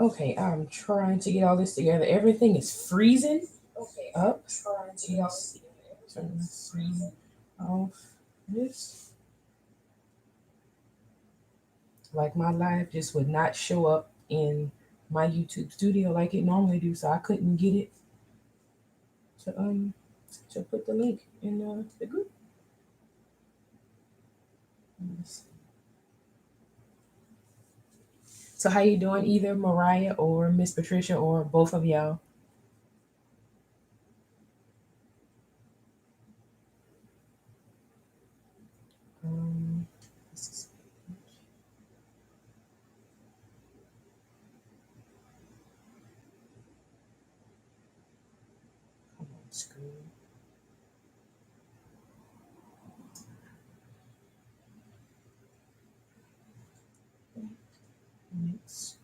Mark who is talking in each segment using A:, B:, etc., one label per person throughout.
A: Okay, I'm trying to get all this together. Everything is freezing up. Let's turn the freezing off. This, like my live just would not show up in my YouTube studio like it normally do, so I couldn't get it to put the link in the group. So how you doing, either Mariah or Miss Patricia or both of y'all? This is come on screen. Next.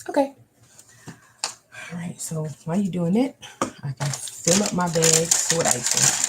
A: Okay. All right. So while you doing that, I can fill up my bags with icing.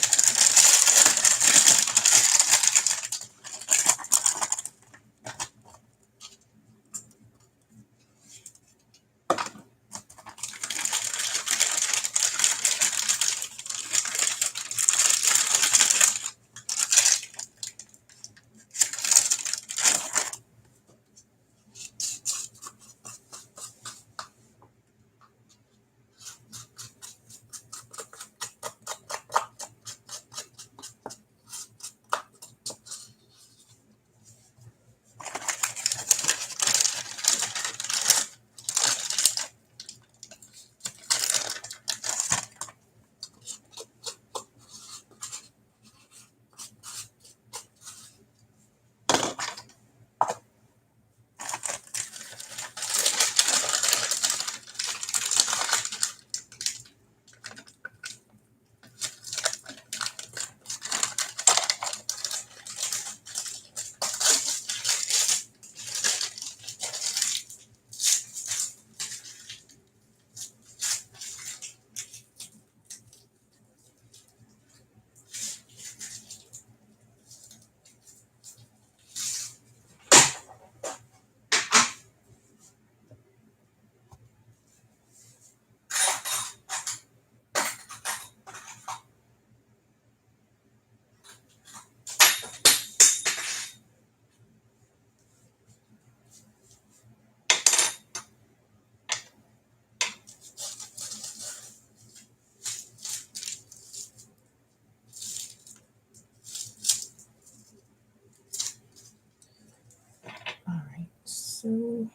A: All right. So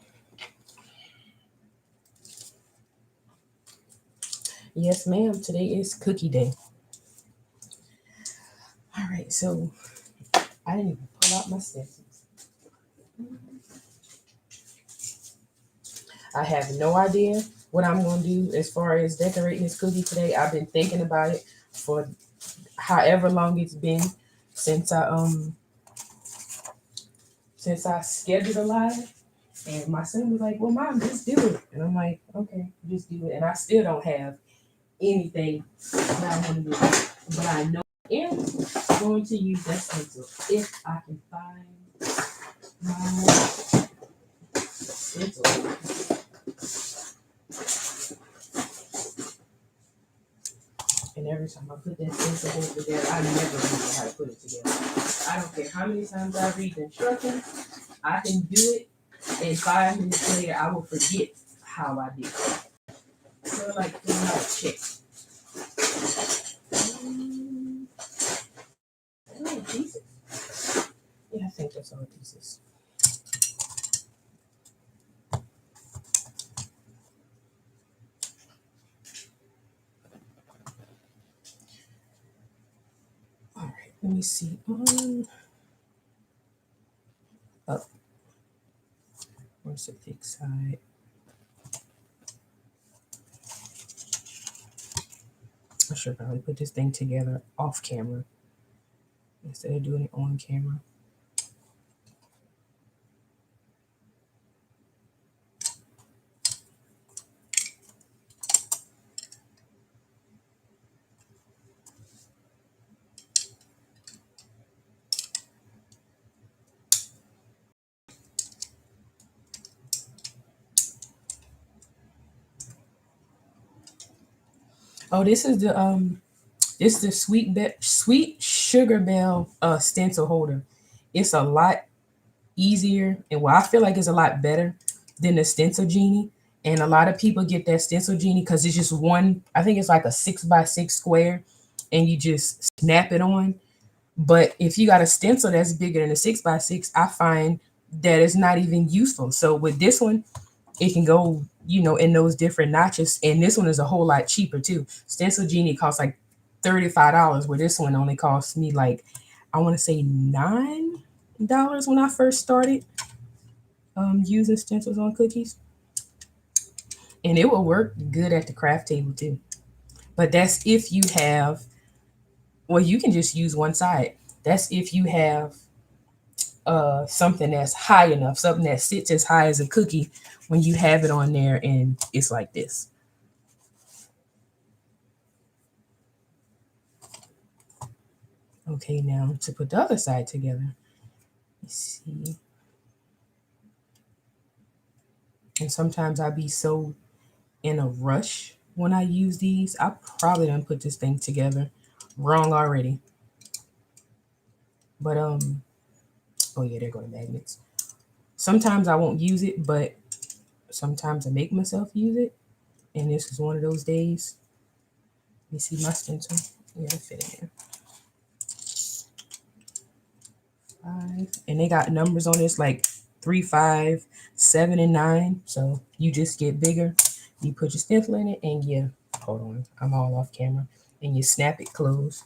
A: yes, ma'am. Today is cookie day. All right. So I didn't even pull out my stencils. I have no idea what I'm going to do as far as decorating this cookie today. I've been thinking about it for however long it's been since I scheduled a live. And my son was like, "Well, mom, just do it." And I'm like, "Okay, just do it." And I still don't have anything that I want to do, but I know I am going to use that stencil if I can find my stencil. And every time I put that stencil over there, I never remember how to put it together. I don't care how many times I read the instructions, I can do it, and 5 minutes later, I will forget how I did it. So like filling out a check. Oh, pieces. Yeah, I think that's all pieces. All right, let me see. Up. Where's the thick side? I should probably put this thing together off camera instead of doing it on camera. Oh, this is the sweet sugar bell stencil holder. It's a lot easier, and well, I feel like it's a lot better than the stencil genie. And a lot of people get that stencil genie because it's just one. I think it's like a 6x6 square, and you just snap it on. But if you got a stencil that's bigger than a 6x6, I find that it's not even useful. So with this one, it can go, in those different notches. And this one is a whole lot cheaper too. Stencil Genie costs like $35, where this one only cost me like, I want to say $9 when I first started using stencils on cookies. And it will work good at the craft table too. But that's if you have, well, you can just use one side. That's if you have something that's high enough, something that sits as high as a cookie when you have it on there and it's like this. Okay, now to put the other side together. Let's see. And sometimes I be so in a rush when I use these. I probably done put this thing together wrong already. But oh yeah, there go the magnets. Sometimes I won't use it, but sometimes I make myself use it. And this is one of those days. Let me see my stencil. Yeah, it fit in there. 5. And they got numbers on this like 3, 5, 7, and 9. So you just get bigger. You put your stencil in it and you, hold on, I'm all off camera. And you snap it closed.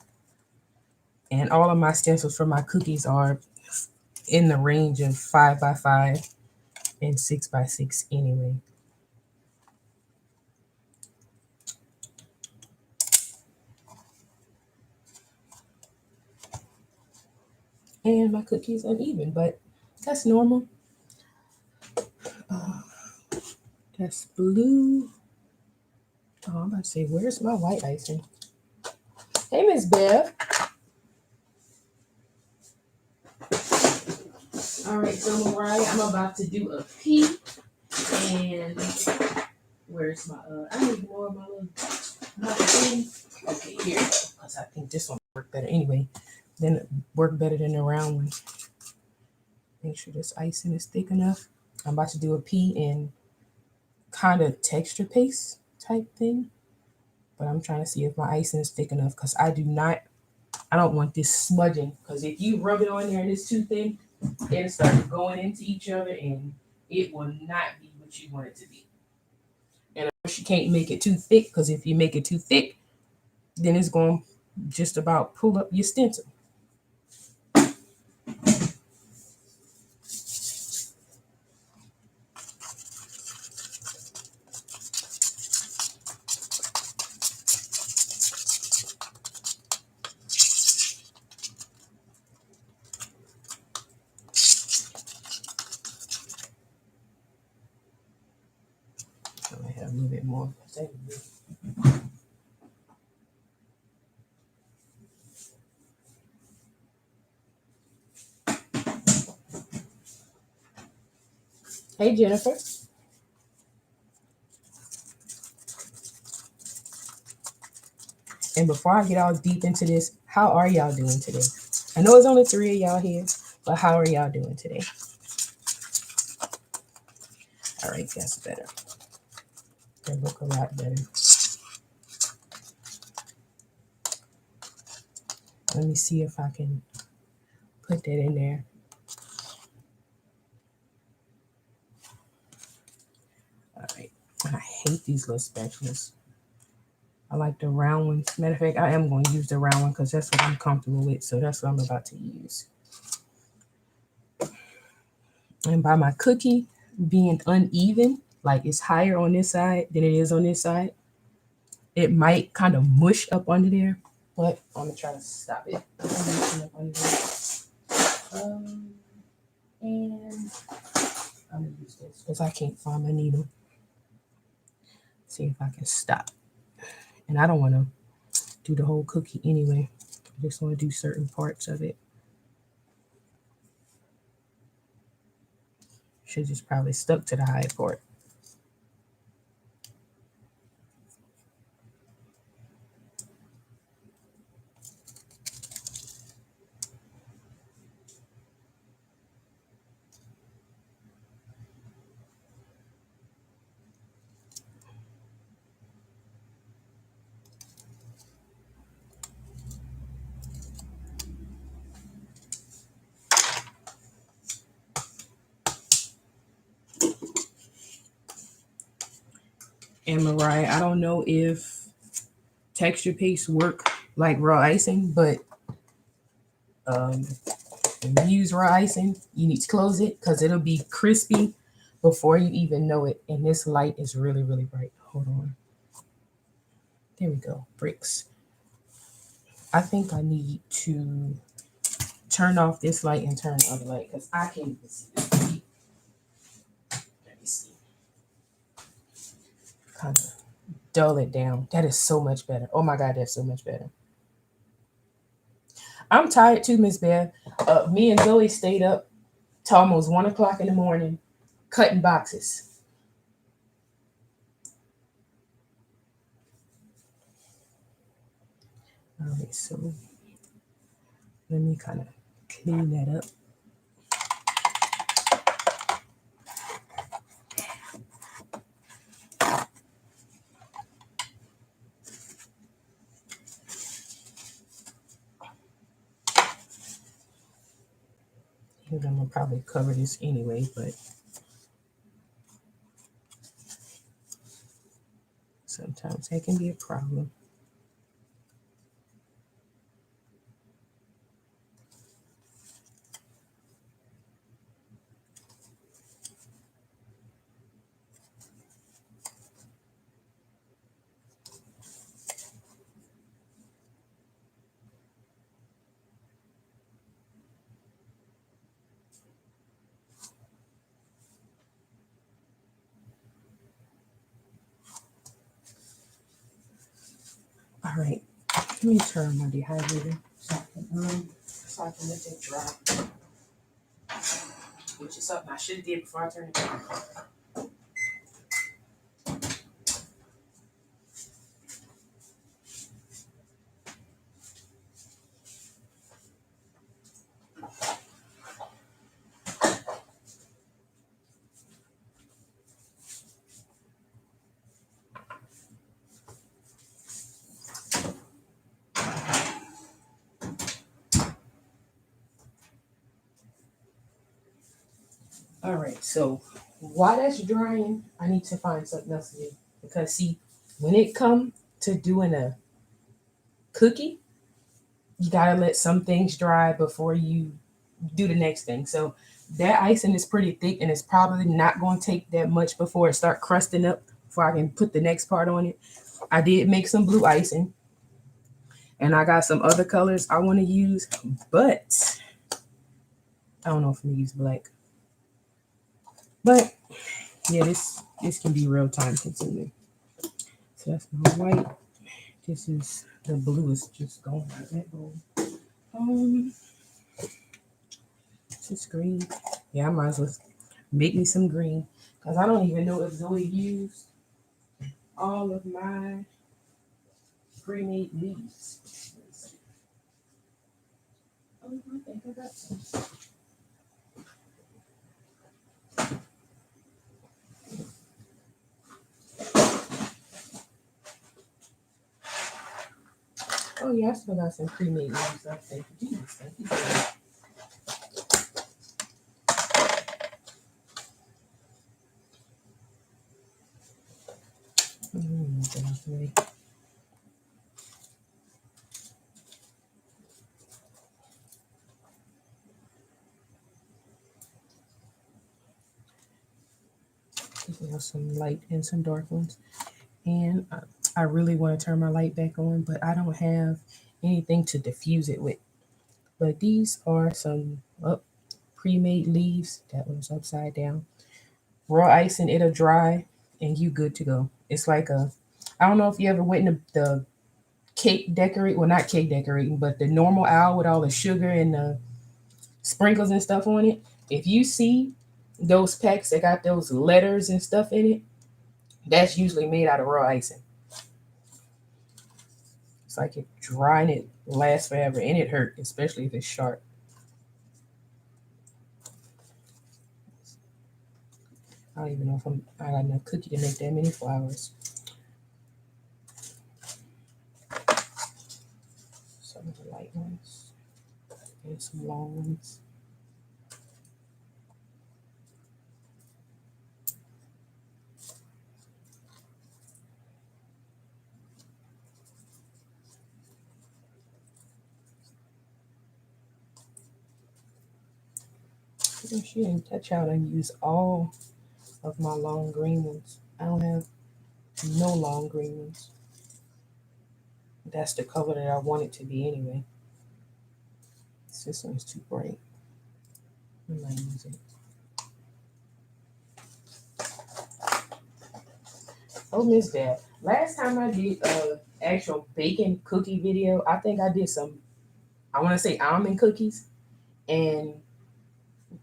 A: And all of my stencils for my cookies are in the range of 5x5 and 6x6 anyway. And my cookies uneven, but that's normal. That's blue. Oh, I'm about to say, where's my white icing? Hey, Miss Bev. All right, so Mariah, I'm about to do a P, and where's my I need more of my thing. Okay, here, because I think this one work better anyway. Then it work better than the round one. Make sure this icing is thick enough. I'm about to do a P in kind of texture paste type thing, but I'm trying to see if my icing is thick enough because I don't want this smudging, because if you rub it on there and it's too thin, it'll start going into each other and it will not be what you want it to be. And of course, you can't make it too thick, because if you make it too thick, then it's going to just about pull up your stencil. I might have a little bit more. Hey, Jennifer. And before I get all deep into this, how are y'all doing today? I know it's only 3 of y'all here, but how are y'all doing today? All right, that's better. They look a lot better. Let me see if I can put that in there. All right. I hate these little spatulas. I like the round ones. Matter of fact, I am going to use the round one because that's what I'm comfortable with. So that's what I'm about to use. And by my cookie being uneven, like it's higher on this side than it is on this side, it might kind of mush up under there. but I'm gonna try to stop it. And I'm gonna use this because I can't find my needle. See if I can stop. And I don't want to do the whole cookie anyway. I just want to do certain parts of it. Should just probably stuck to the high part. And Mariah, I don't know if texture paste work like raw icing, but when you use raw icing, you need to close it because it'll be crispy before you even know it. And this light is really, really bright. Hold on. There we go. Bricks. I think I need to turn off this light and turn the other light because I can't even see this. Let me see. Kind of dull it down. That is so much better. Oh my God, that's so much better. I'm tired too, Miss Bev. Me and Zoe stayed up till almost 1 o'clock in the morning cutting boxes. All right, so let me kind of clean that up. I'm gonna probably cover this anyway, but sometimes that can be a problem. All right, let me turn my dehydrator so I can let it dry. Which is something I should have did before I turned it on. All right, so while that's drying, I need to find something else to do. Because see, when it comes to doing a cookie, you gotta let some things dry before you do the next thing. So that icing is pretty thick and it's probably not going to take that much before it start crusting up before I can put the next part on it. I did make some blue icing and I got some other colors I want to use, but I don't know if I'm gonna use black. But yeah, this can be real time consuming. So that's my white. This is the blue is just going like that bowl. This is green. Yeah, I might as well make me some green because I don't even know if Zoe used all of my pre-made leaves. Oh, I think I got some. Oh yeah, I still got some pre-made leaves. I think. Jesus, thank you. We have some light and some dark ones. And I really want to turn my light back on, but I don't have anything to diffuse it with. But these are some pre-made leaves. That one's upside down. Raw icing, it'll dry, and you good to go. It's like a, I don't know if you ever went in the cake decorate, well not cake decorating, but the normal owl with all the sugar and the sprinkles and stuff on it. If you see those packs that got those letters and stuff in it, that's usually made out of raw icing. It's like it drying it lasts forever, and it hurt, especially if it's sharp. I don't even know if I got enough cookie to make that many flowers. Some of the light ones and some long ones. She didn't touch out and use all of my long green ones. I don't have no long green ones. That's the color that I want it to be anyway. This one's too bright. I might use it. Oh, miss that. Last time I did actual baking cookie video, I think I did some, I want to say almond cookies, and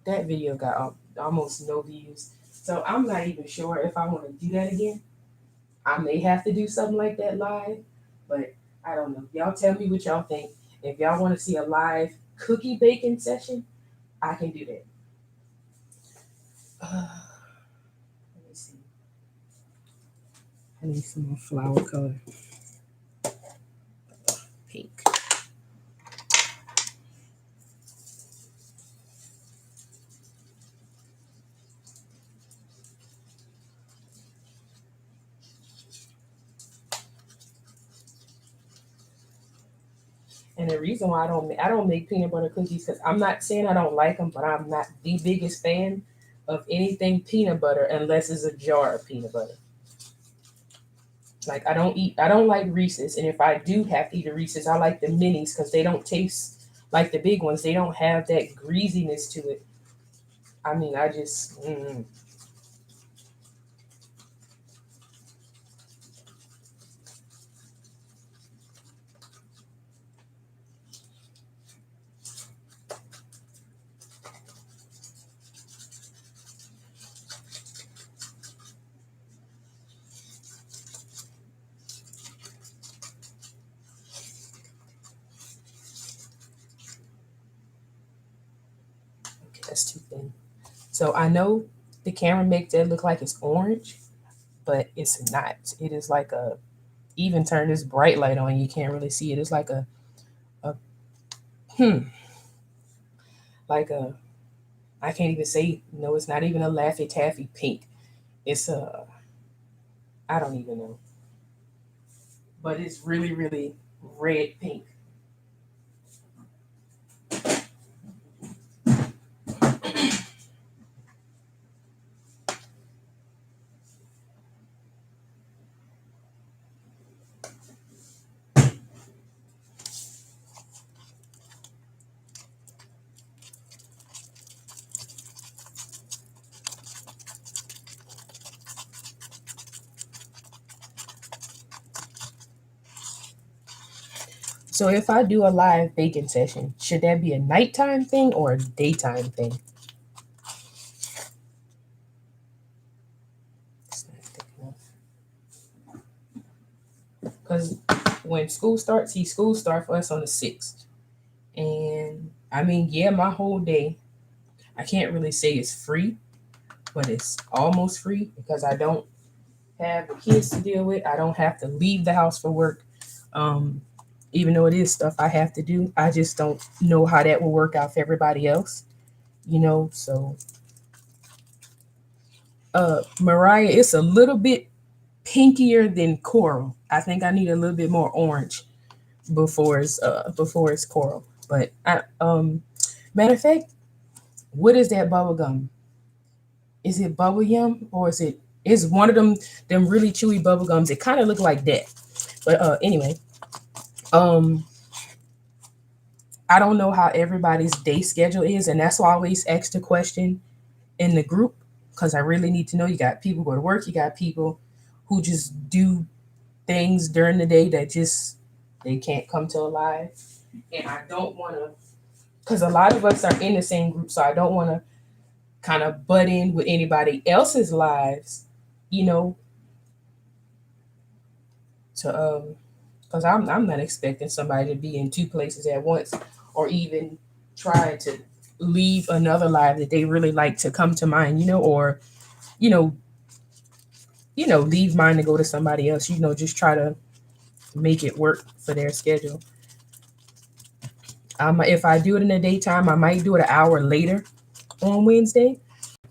A: that video got almost no views. So I'm not even sure if I want to do that again. I may have to do something like that live, but I don't know. Y'all tell me what y'all think. If y'all want to see a live cookie baking session, I can do that. Let me see. I need some more flower color. Pink. And the reason why I don't make peanut butter cookies, because I'm not saying I don't like them, but I'm not the biggest fan of anything peanut butter unless it's a jar of peanut butter. Like I don't like Reese's, and if I do have to eat a Reese's, I like the minis because they don't taste like the big ones. They don't have that greasiness to it. I mean, I just okay, that's too thin. So I know the camera makes it look like it's orange, but it's not. It is like a, even turn this bright light on, you can't really see it. It's like a like a, I can't even say, no, it's not even a Laffy Taffy pink. It's a, I don't even know. But it's really, really red pink. So if I do a live baking session, should that be a nighttime thing or a daytime thing? It's not thick enough. Because when school starts, school starts for us on the 6th. And I mean, yeah, my whole day, I can't really say it's free, but it's almost free because I don't have the kids to deal with. I don't have to leave the house for work. Even though it is stuff I have to do, I just don't know how that will work out for everybody else, so Mariah, it's a little bit pinkier than coral. I think I need a little bit more orange before it's coral. But matter of fact, what is that bubble gum? Is it bubble yum or is one of them really chewy bubble gums? It kind of look like that. But anyway, I don't know how everybody's day schedule is, and that's why I always ask the question in the group, because I really need to know. You got people who go to work, you got people who just do things during the day that just they can't come to a live. And I don't want to, because a lot of us are in the same group, so I don't want to kind of butt in with anybody else's lives, you know, to because I'm not expecting somebody to be in two places at once, or even try to leave another live that they really like to come to mine, or you know, leave mine to go to somebody else, just try to make it work for their schedule. If I do it in the daytime, I might do it an hour later on Wednesday,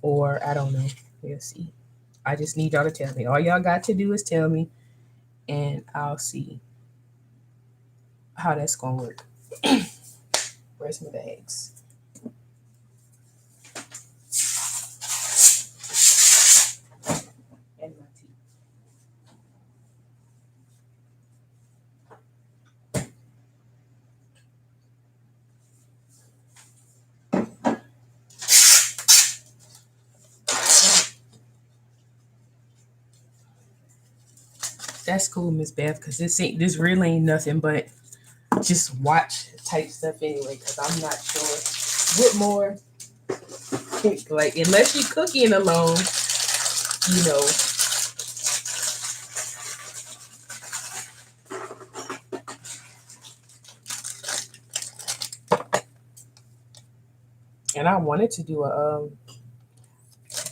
A: or I don't know. We'll see. I just need y'all to tell me. All y'all got to do is tell me, and I'll see how that's gonna work. Where's my bags? And my tea. That's cool, Miss Beth, because this really ain't nothing but just watch type stuff anyway. Because I'm not sure what more. Like, unless you're cooking alone, you know. And I wanted to do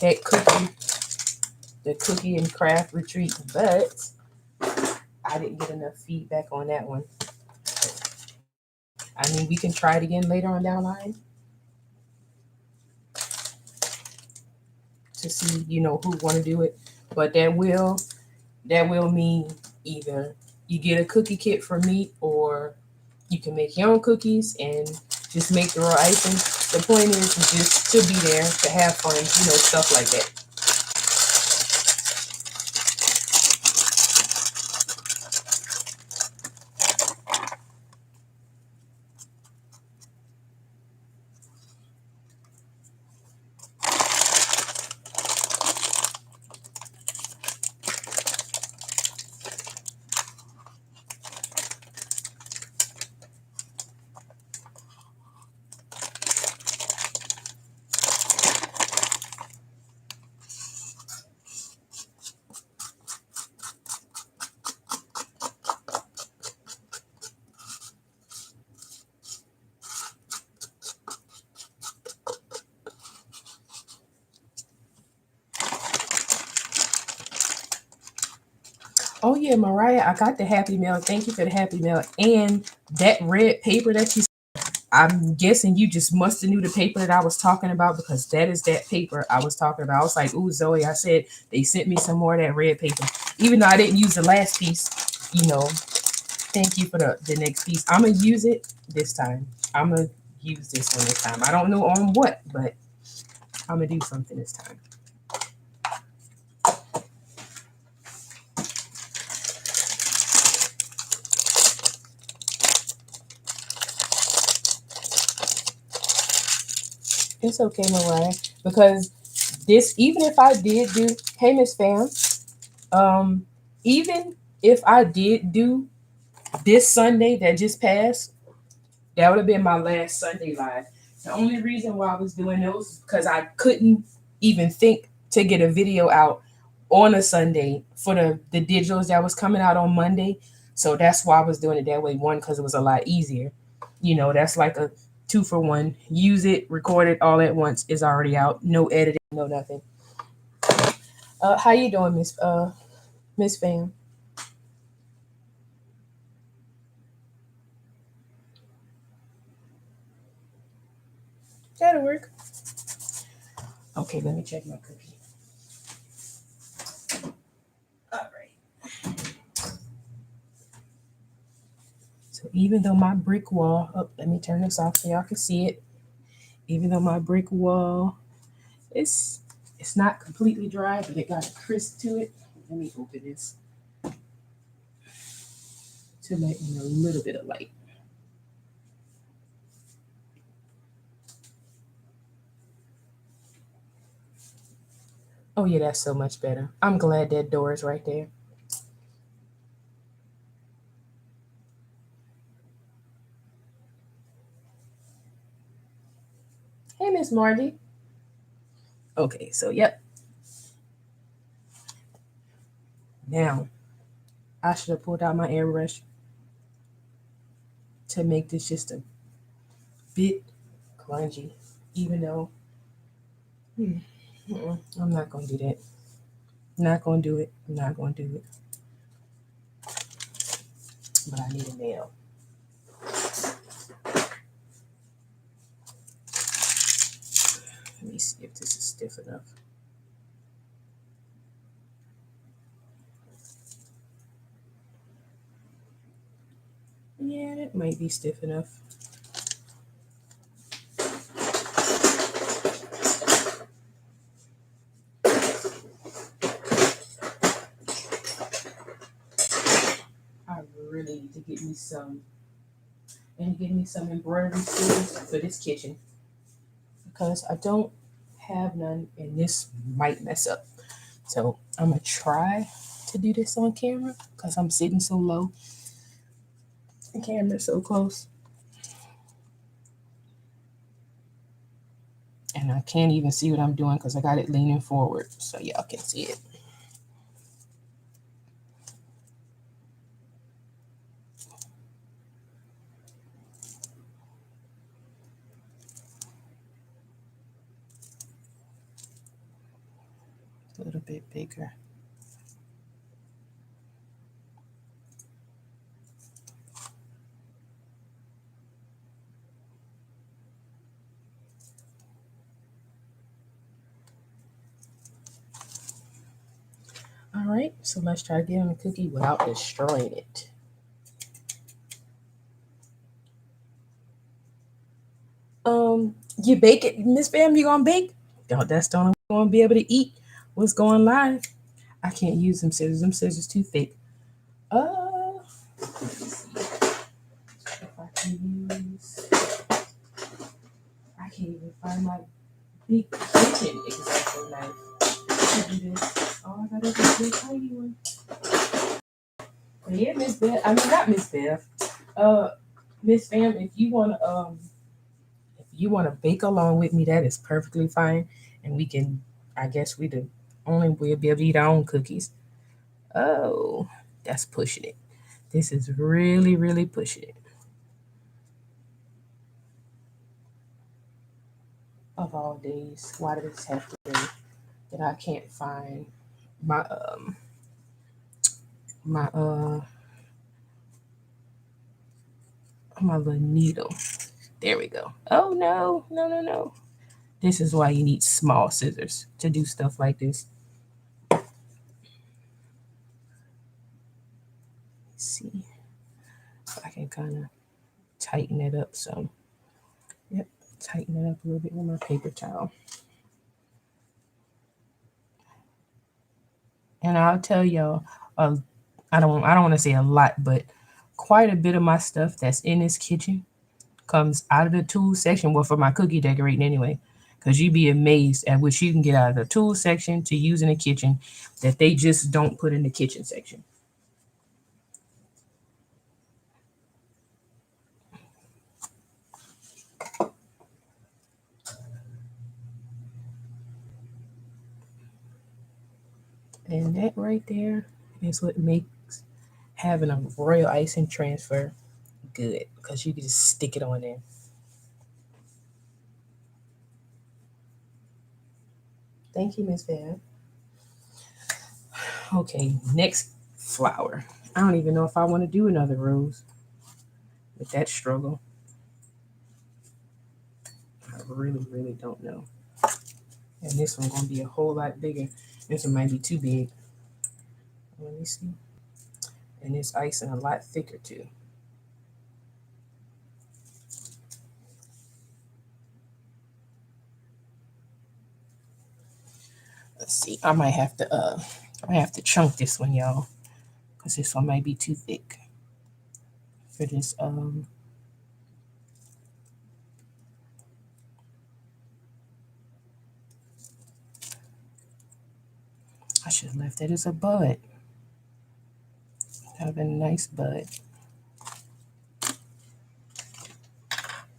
A: that the cookie and craft retreat, but I didn't get enough feedback on that one. I mean, we can try it again later on down the line to see, who want to do it. But that will mean either you get a cookie kit from me, or you can make your own cookies and just make the raw icing. The point is just to be there, to have fun, stuff like that. Oh yeah, Mariah, I got the happy mail. Thank you for the happy mail. And that red paper that you, I'm guessing you just must have knew the paper that I was talking about, because that is that paper I was talking about. I was like, ooh, Zoe, I said they sent me some more of that red paper. Even though I didn't use the last piece, thank you for the next piece. I'm going to use it this time. I'm going to use this one this time. I don't know on what, but I'm going to do something this time. It's okay, Mariah, because this, even if I did do, hey, Miss Fam, even if I did do this Sunday that just passed, that would have been my last Sunday live. The only reason why I was doing those is because I couldn't even think to get a video out on a Sunday for the digitals that was coming out on Monday. So that's why I was doing it that way. One, because it was a lot easier. That's like a 2-for-1. Use it, record it all at once. It's already out. No editing, no nothing. How you doing, Miss Fam? That'll work. Okay, let me check my cookie. All right. So even though my brick wall, let me turn this off so y'all can see it. Even though my brick wall, it's not completely dry, but it got a crisp to it. Let me open this to let in a little bit of light. Oh yeah, that's so much better. I'm glad that door is right there. Hey, Miss Margie. Okay, so yep. Now I should have pulled out my airbrush to make this just a bit grungy, even though I'm not gonna do that. Not gonna do it. I'm not gonna do it. But I need a nail. Let me see if this is stiff enough. Yeah, that might be stiff enough. I really need to get me some and get me some embroidery scissors for this kitchen because I don't have none and this might mess up. So I'm gonna try to do this on camera because I'm sitting so low. The camera's so close. And I can't even see what I'm doing because I got it leaning forward so y'all can see it. A little bit bigger. All right, so let's try to get on the cookie without destroying it. You bake it, Miss Bam, you gonna bake? No, that's the only way you're gonna be able to eat what's going live. I can't use them scissors. Them scissors too thick. Let's see if I can use. I can't even find my big kitchen X-Acto knife to do this. Oh, I got a big tiny one. But yeah, Miss Beth. I mean, not Miss Beth. Miss Fam, if you wanna bake along with me, that is perfectly fine, and we can. I guess we'll be able to eat our own cookies. Oh, that's pushing it. This is really, really pushing it. Of all days, why did this have to be that I can't find my my uh my little needle? There we go. Oh no, no, no, no. This is why you need small scissors to do stuff like this. Let's see if I can kind of tighten it up some. Yep, tighten it up a little bit with my paper towel. And I'll tell y'all, I don't want to say a lot, but quite a bit of my stuff that's in this kitchen comes out of the tool section. Well, for my cookie decorating anyway, because you'd be amazed at what you can get out of the tool section to use in the kitchen that they just don't put in the kitchen section. And that right there is what makes having a royal icing transfer good because you can just stick it on there. Thank you, Miss Bev. Okay, next flower. I don't even know if I want to do another rose with that struggle. I really, really don't know. And this one gonna be a whole lot bigger. This one might be too big. Let me see. And this icing a lot thicker too. Let's see. I might have to chunk this one, y'all, because this one might be too thick for this. I should have left that as a bud. That would have been a nice bud.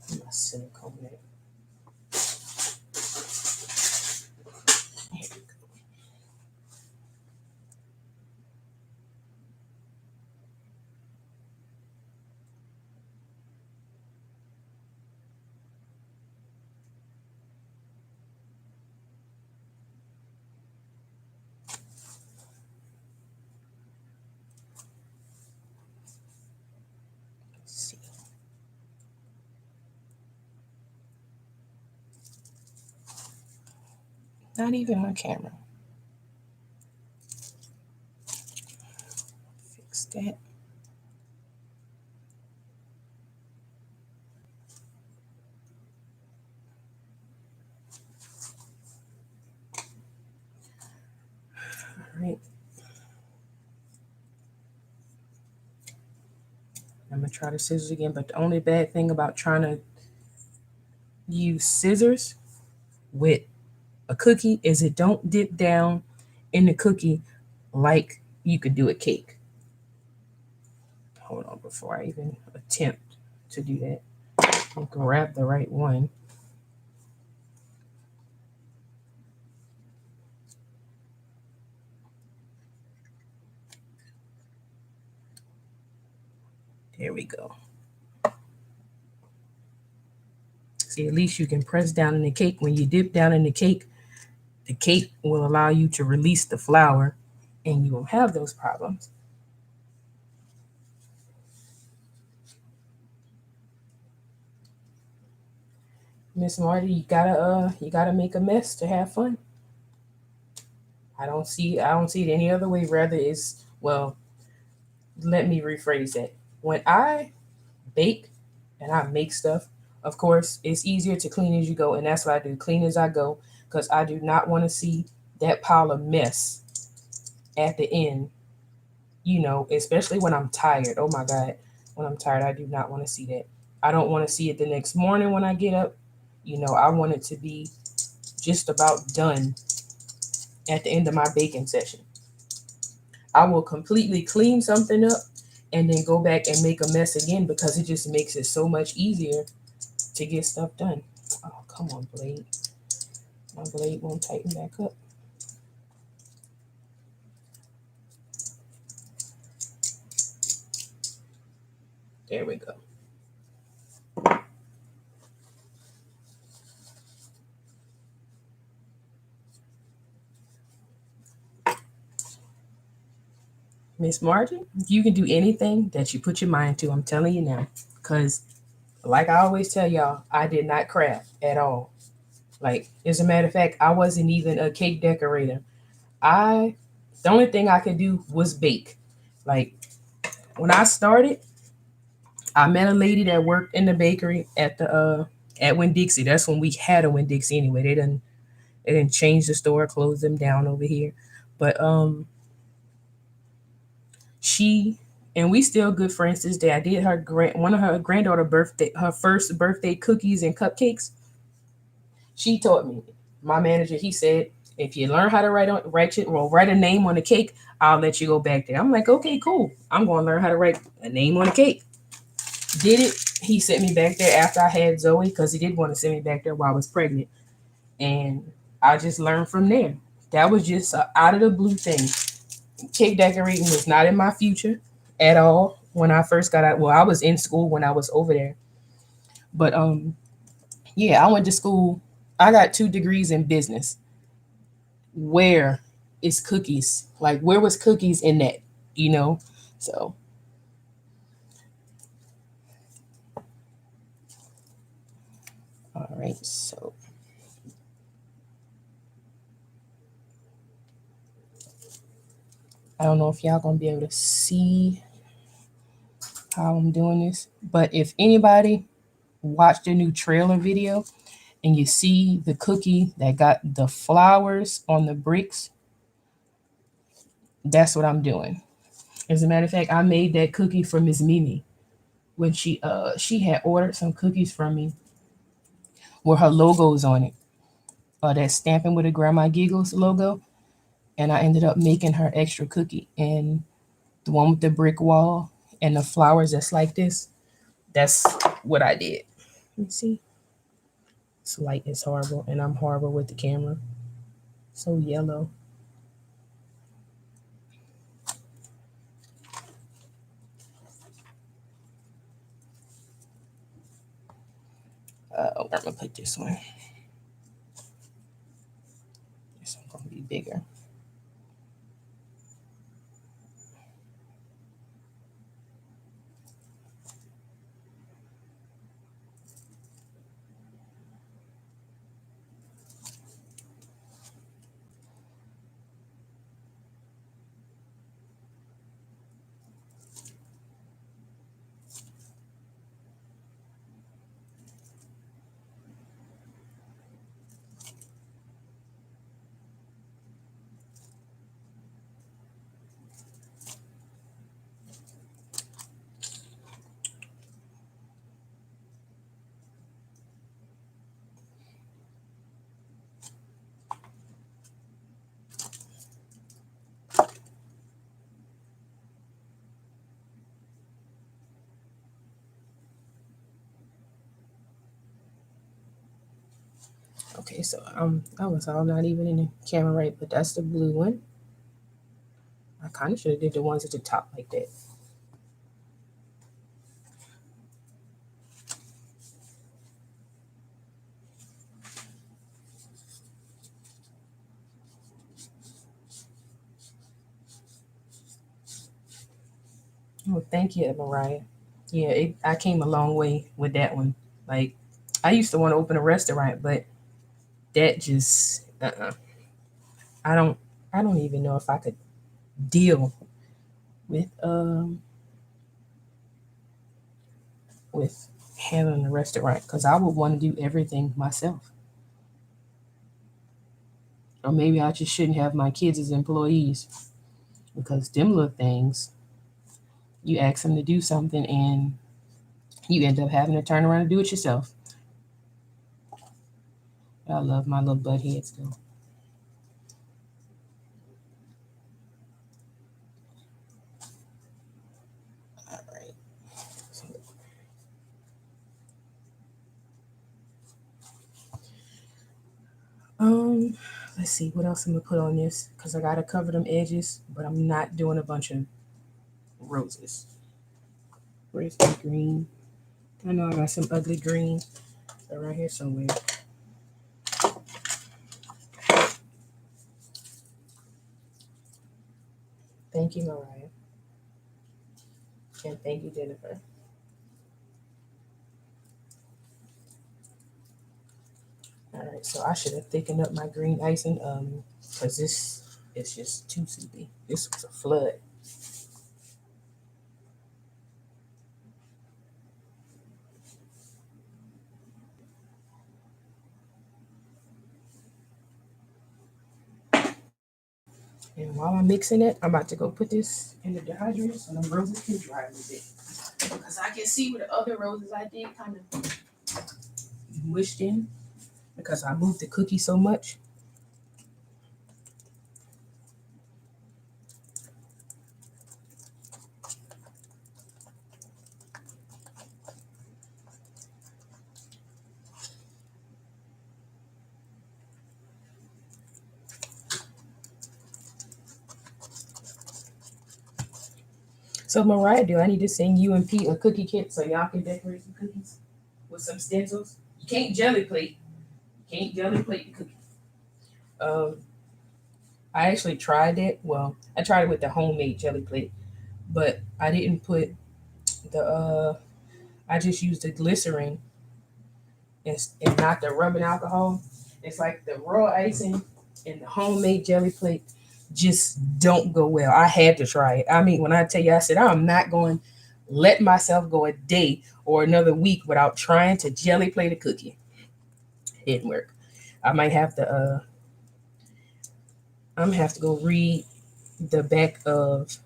A: My silicone there. Here we go. Let's see. Not even on camera. Fix that. All right. I'm gonna try the scissors again, but the only bad thing about trying to use scissors with a cookie is it don't dip down in the cookie like you could do a cake. Hold on before I even attempt to do that. I'll grab the right one. There we go. See, at least you can press down in the cake. When you dip down in the cake will allow you to release the flour and you won't have those problems. Miss Marty, you gotta make a mess to have fun. I don't see it any other way. Rather is, well, let me rephrase that. When I bake and I make stuff, of course, it's easier to clean as you go, and that's what I do. Clean as I go, because I do not want to see that pile of mess at the end. Especially when I'm tired. Oh my God, when I'm tired, I do not want to see that. I don't want to see it the next morning when I get up. I want it to be just about done at the end of my baking session. I will completely clean something up and then go back and make a mess again because it just makes it so much easier to get stuff done. Oh, come on, blade. My blade won't tighten back up. There we go. Miss Martin, you can do anything that you put your mind to. I'm telling you now. Because, like I always tell y'all, I did not craft at all. Like, as a matter of fact, I wasn't even a cake decorator. The only thing I could do was bake. Like, when I started, I met a lady that worked in the bakery at Winn-Dixie. That's when we had a Winn-Dixie anyway. They didn't change the store, close them down over here. But she and we still good friends this day. I did one of her granddaughter birthday, her first birthday cookies and cupcakes. She taught me. My manager, he said, if you learn how to write a name on a cake, I'll let you go back there. I'm like, okay, cool. I'm going to learn how to write a name on a cake. Did it. He sent me back there after I had Zoe because he did want to send me back there while I was pregnant. And I just learned from there. That was just out of the blue thing. Cake decorating was not in my future at all when I first got out. Well, I was in school when I was over there. But yeah, I went to school. I got 2 degrees in business. Where is cookies? Like, where was cookies in that? So all right, so I don't know if y'all gonna be able to see how I'm doing this, but if anybody watched the new trailer video and you see the cookie that got the flowers on the bricks, that's what I'm doing. As a matter of fact, I made that cookie for Miss Mimi when she had ordered some cookies from me with her logos on it. That Stamping with a Grandma Giggles logo. and I ended up making her extra cookie. And the one with the brick wall and the flowers that's like this, that's what I did. Let me see. This light is horrible, and I'm horrible with the camera. So yellow. I'm gonna put this one. This one's gonna be bigger. Okay, so I was all not even in the camera right, but that's the blue one. I kind of should have did the ones at the top like that. Oh, thank you, Mariah. Yeah, I came a long way with that one. Like, I used to want to open a restaurant, but that just, I don't, I don't even know if I could deal with with handling a restaurant because I would want to do everything myself. Or maybe I just shouldn't have my kids as employees because them little things, you ask them to do something and you end up having to turn around and do it yourself. I love my little butt heads though. All right. Let's see what else I'm gonna put on this because I gotta cover them edges, but I'm not doing a bunch of roses. Where's the green? I know I got some ugly green. They're right here somewhere. Thank you, Mariah. And thank you, Jennifer. All right, so I should have thickened up my green icing, because this is just too soupy. This was a flood. And while I'm mixing it, I'm about to go put this in the dehydrator so the roses can dry a little bit. Because I can see where the other roses I did kind of mushed in because I moved the cookie so much. So Mariah, do I need to send you and Pete a cookie kit so y'all can decorate some cookies with some stencils? You can't jelly plate. You can't jelly plate the cookie. Um, I actually tried it. Well, I tried it with the homemade jelly plate, but I didn't put the. I just used the glycerin and not the rubbing alcohol. It's like the raw icing and the homemade jelly plate just don't go well. I had to try it. I mean, when I tell you, I said I'm not going to let myself go a day or another week without trying to jelly plate a cookie. It didn't work. I might have to. I'm gonna have to go read the back of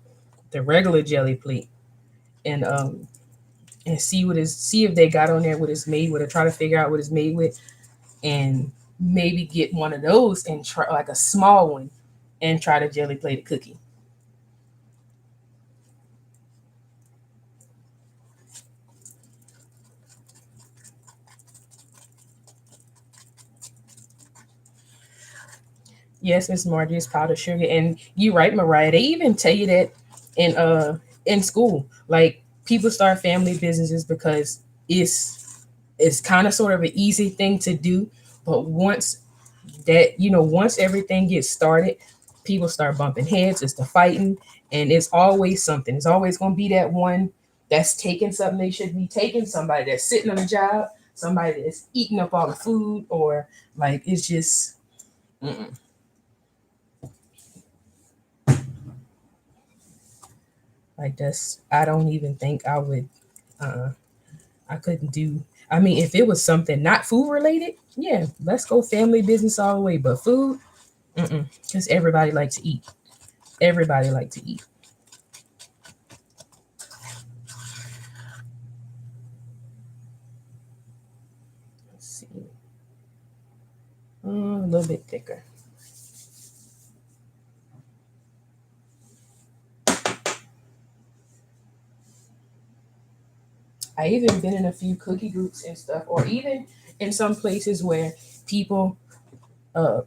A: the regular jelly plate and see if they got on there what it's made with or try to figure out what it's made with and maybe get one of those and try like a small one and try to jelly plate a cookie. Yes, Miss Margie, is powdered sugar, and you right, Mariah. They even tell you that in school, like people start family businesses because it's kind of sort of an easy thing to do, but once everything gets started, people start bumping heads. It's the fighting, and it's always something. It's always going to be that one that's taking something they should be taking. Somebody that's sitting on a job. Somebody that's eating up all the food, or like it's just. Mm-mm. Like that's I don't even think I would uh I couldn't do. I mean, if it was something not food related, yeah, let's go family business all the way. But food, because everybody like to eat. Everybody like to eat. Let's see, a little bit thicker. I even been in a few cookie groups and stuff, or even in some places where people uh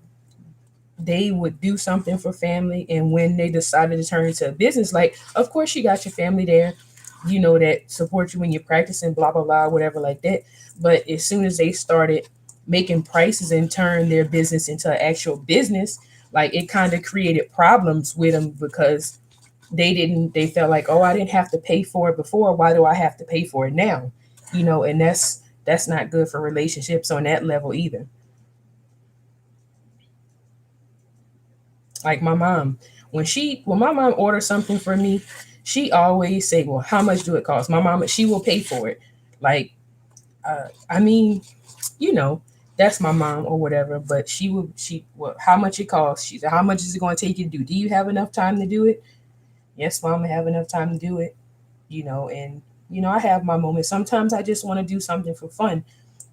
A: they would do something for family, and when they decided to turn into a business, like of course you got your family there, that support you when you're practicing, blah blah blah, whatever like that. But as soon as they started making prices and turn their business into an actual business, like it kind of created problems with them because they felt like, oh, I didn't have to pay for it before, why do I have to pay for it now? And that's not good for relationships on that level either. Like my mom, when my mom orders something for me, she always say, "Well, how much do it cost?" My mom, she will pay for it. Like, I mean, you know, that's my mom or whatever. But well, how much it costs? She said, "How much is it going to take you to do? Do you have enough time to do it?" Yes, mom, I have enough time to do it. And I have my moments. Sometimes I just want to do something for fun.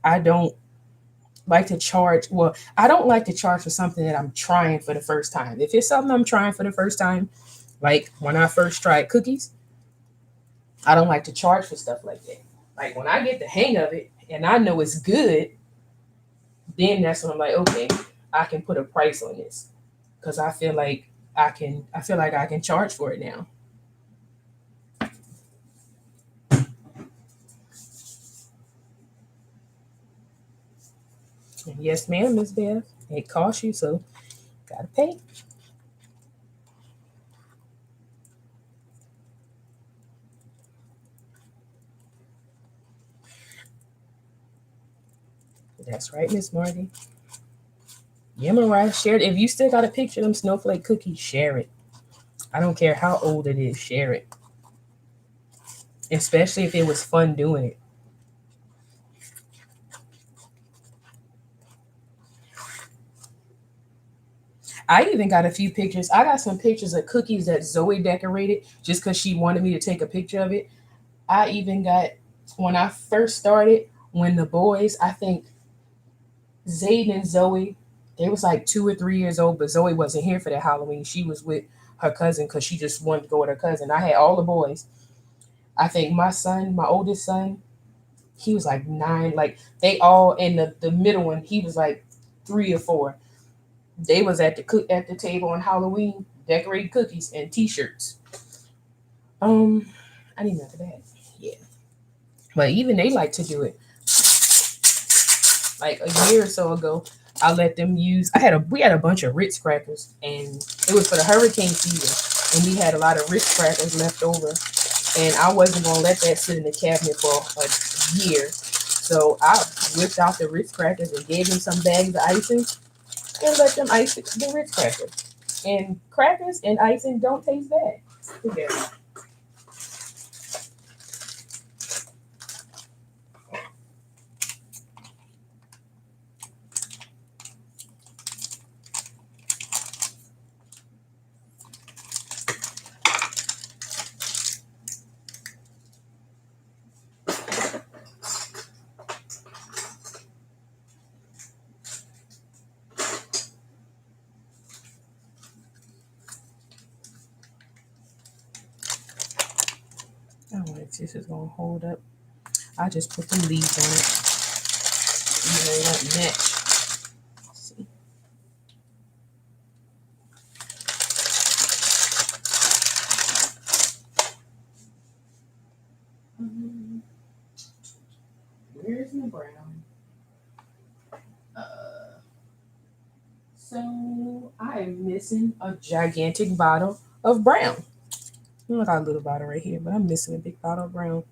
A: I don't like to charge. Well, I don't like to charge for something that I'm trying for the first time. If it's something I'm trying for the first time, like when I first tried cookies, I don't like to charge for stuff like that. Like when I get the hang of it and I know it's good, then that's when I'm like, okay, I can put a price on this because I feel like I can charge for it now. And yes, ma'am, Miss Beth, it costs you, so gotta pay. That's right, Miss Marty. Yeah, Mariah, share it. If you still got a picture of them snowflake cookies, share it. I don't care how old it is, share it. Especially if it was fun doing it. I even got a few pictures. I got some pictures of cookies that Zoe decorated just because she wanted me to take a picture of it. I even got when I first started, when the boys, I think Zayden and Zoe, they was like 2 or 3 years old, but Zoe wasn't here for that Halloween. She was with her cousin because she just wanted to go with her cousin. I had all the boys. I think my son, my oldest son, he was like 9. Like they all, and the middle one, he was like 3 or 4. They was at the table on Halloween, decorating cookies and T-shirts. Um, I didn't know that. Yeah, but even they like to do it. Like a year or so ago, I let them use. We had a bunch of Ritz crackers, and it was for the hurricane season, and we had a lot of Ritz crackers left over, and I wasn't gonna let that sit in the cabinet for a year. So I whipped out the Ritz crackers and gave them some bags of icing and let them ice the Ritz crackers. And crackers and icing don't taste bad. Okay. if this is gonna hold up. I just put some leaves on it. Even though it won't match. Let's see. Where's my brown? So I am missing a gigantic bottle of brown. I got a little bottle right here, but I'm missing a big bottle of brown.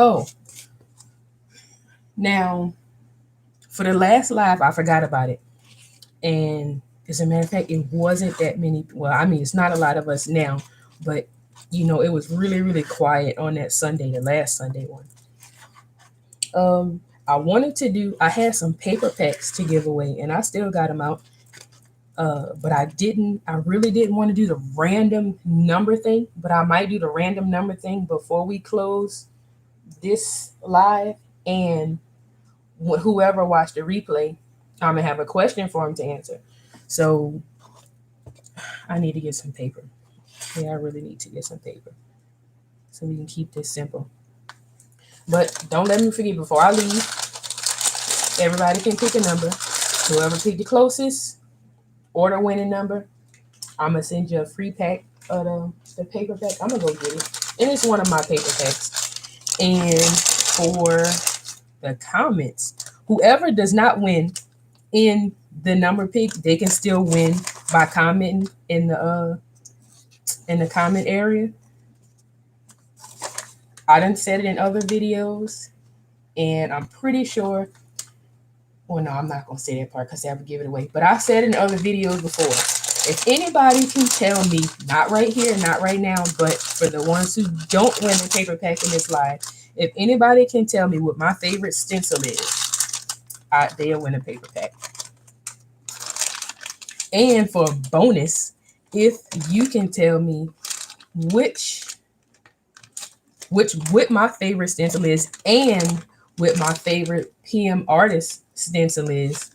A: Oh, now for the last live, I forgot about it. And as a matter of fact, it wasn't that many. Well, I mean, it's not a lot of us now, but you know, it was really, really quiet on that Sunday, the last Sunday one. I had some paper packs to give away, and I still got them out. But I really didn't want to do the random number thing, but I might do the random number thing before we close this live. And whoever watched the replay, I'm gonna have a question for him to answer. So I need to get some paper. Yeah, I really need to get some paper so we can keep this simple. But don't let me forget, before I leave, everybody can pick a number. Whoever picked the closest or the winning number, I'm gonna send you a free pack of the paper pack. I'm gonna go get it, and it's one of my paper packs. And for the comments, whoever does not win in the number pick, they can still win by commenting in the comment area. I done said it in other videos, and I'm pretty sure. Well, no, I'm not gonna say that part because that would give it away. But I said in other videos before, if anybody can tell me, not right here, not right now, but for the ones who don't win the paper pack in this live, if anybody can tell me what my favorite stencil is, they'll win a paper pack. And for a bonus, if you can tell me what my favorite stencil is and what my favorite PM artist stencil is,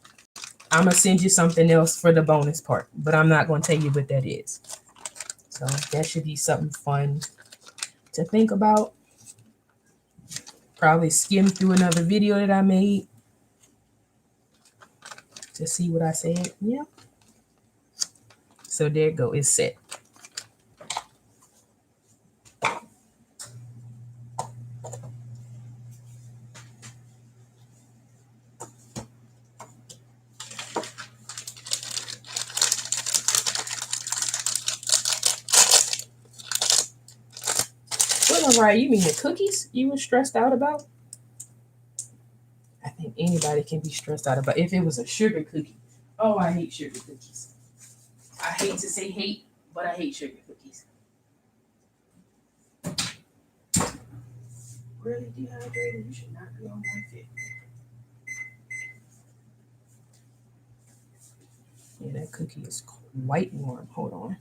A: I'm gonna send you something else for the bonus part, but I'm not gonna tell you what that is. So that should be something fun to think about. Probably skim through another video that I made to see what I said. Yeah. So there you go, it's set. What, Mariah, you mean the cookies you were stressed out about? I think anybody can be stressed out about if it was a sugar cookie. Oh, I hate sugar cookies. I hate to say hate, but I hate sugar cookies. Really dehydrated, you should not be on 150. Yeah, that cookie is quite warm. Hold on.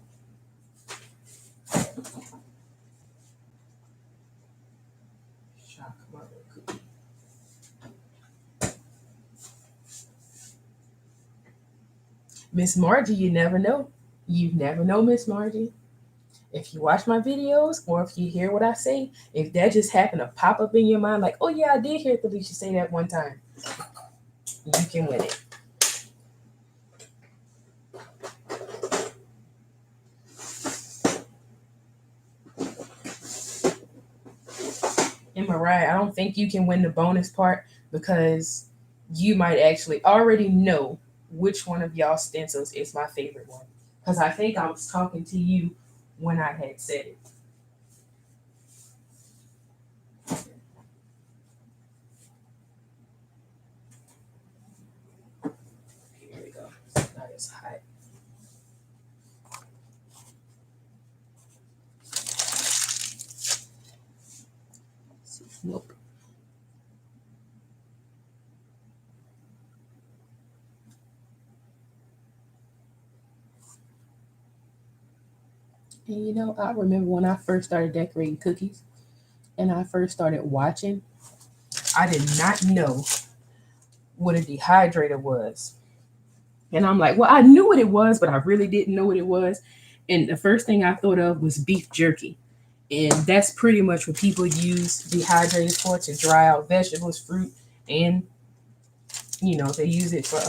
A: Shock mother cookie. Miss Margie, you never know. You never know, Miss Margie. If you watch my videos or if you hear what I say, if that just happened to pop up in your mind, like, oh yeah, I did hear Thelisha say that one time, you can win it. And Mariah, I don't think you can win the bonus part because you might actually already know which one of y'all stencils is my favorite one. Because I think I was talking to you when I had said it. Here we go. Now it's hot. Nope. And you know, I remember when I first started decorating cookies and I first started watching, I did not know what a dehydrator was. And I'm like, well, I knew what it was, but I really didn't know what it was. And the first thing I thought of was beef jerky. And that's pretty much what people use dehydrators for, to dry out vegetables, fruit, and they use it for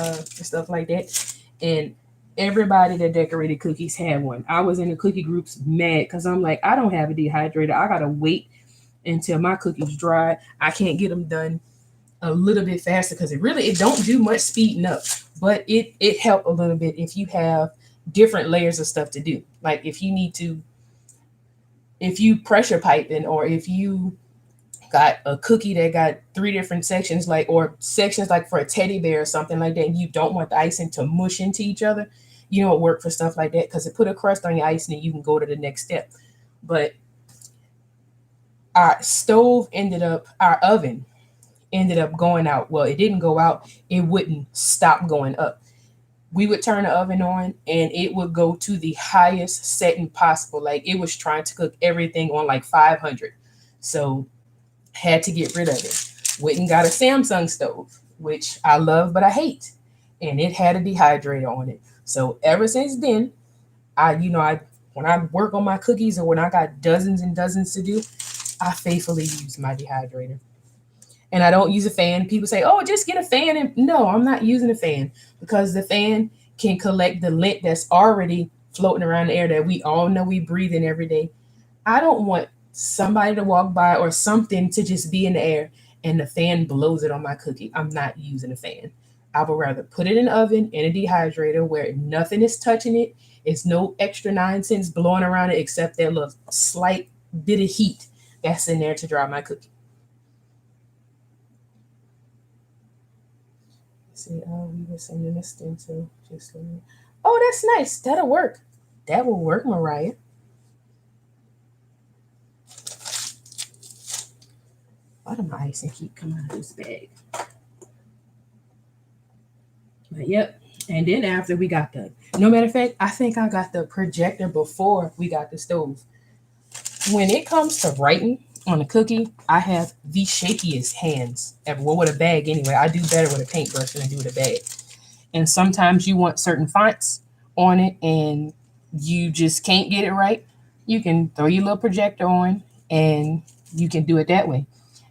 A: stuff like that. And everybody that decorated cookies had one. I was in the cookie groups mad because I'm like, I don't have a dehydrator. I gotta wait until my cookies dry. I can't get them done a little bit faster because it don't do much speeding up, but it helped a little bit if you have different layers of stuff to do. Like if you pressure piping, or if you got a cookie that got three different sections, like, or sections like for a teddy bear or something like that, and you don't want the icing to mush into each other, you don't work for stuff like that because it put a crust on your icing and you can go to the next step. But our oven ended up going out. Well, it didn't go out, it wouldn't stop going up. We would turn the oven on and it would go to the highest setting possible. Like, it was trying to cook everything on like 500. So had to get rid of it. Went and got a Samsung stove, which I love but I hate. And it had a dehydrator on it. So ever since then, I when I work on my cookies or when I got dozens and dozens to do, I faithfully use my dehydrator. And I don't use a fan. People say, "Oh, just get a fan." And no, I'm not using a fan because the fan can collect the lint that's already floating around the air that we all know we breathe in every day. I don't want somebody to walk by or something to just be in the air and the fan blows it on my cookie. I'm not using a fan. I would rather put it in the oven in a dehydrator where nothing is touching it. It's no extra nonsense blowing around it except that little slight bit of heat that's in there to dry my cookie. See, we were sending a stencil. Just let me. Oh, that's nice. That'll work. That will work, Mariah. Why do my icing keep coming out of this bag? But yep. And then after we got no matter of fact, I think I got the projector before we got the stove. When it comes to writing on a cookie, I have the shakiest hands ever. Well, with a bag anyway. I do better with a paintbrush than I do with a bag. And sometimes you want certain fonts on it and you just can't get it right. You can throw your little projector on and you can do it that way.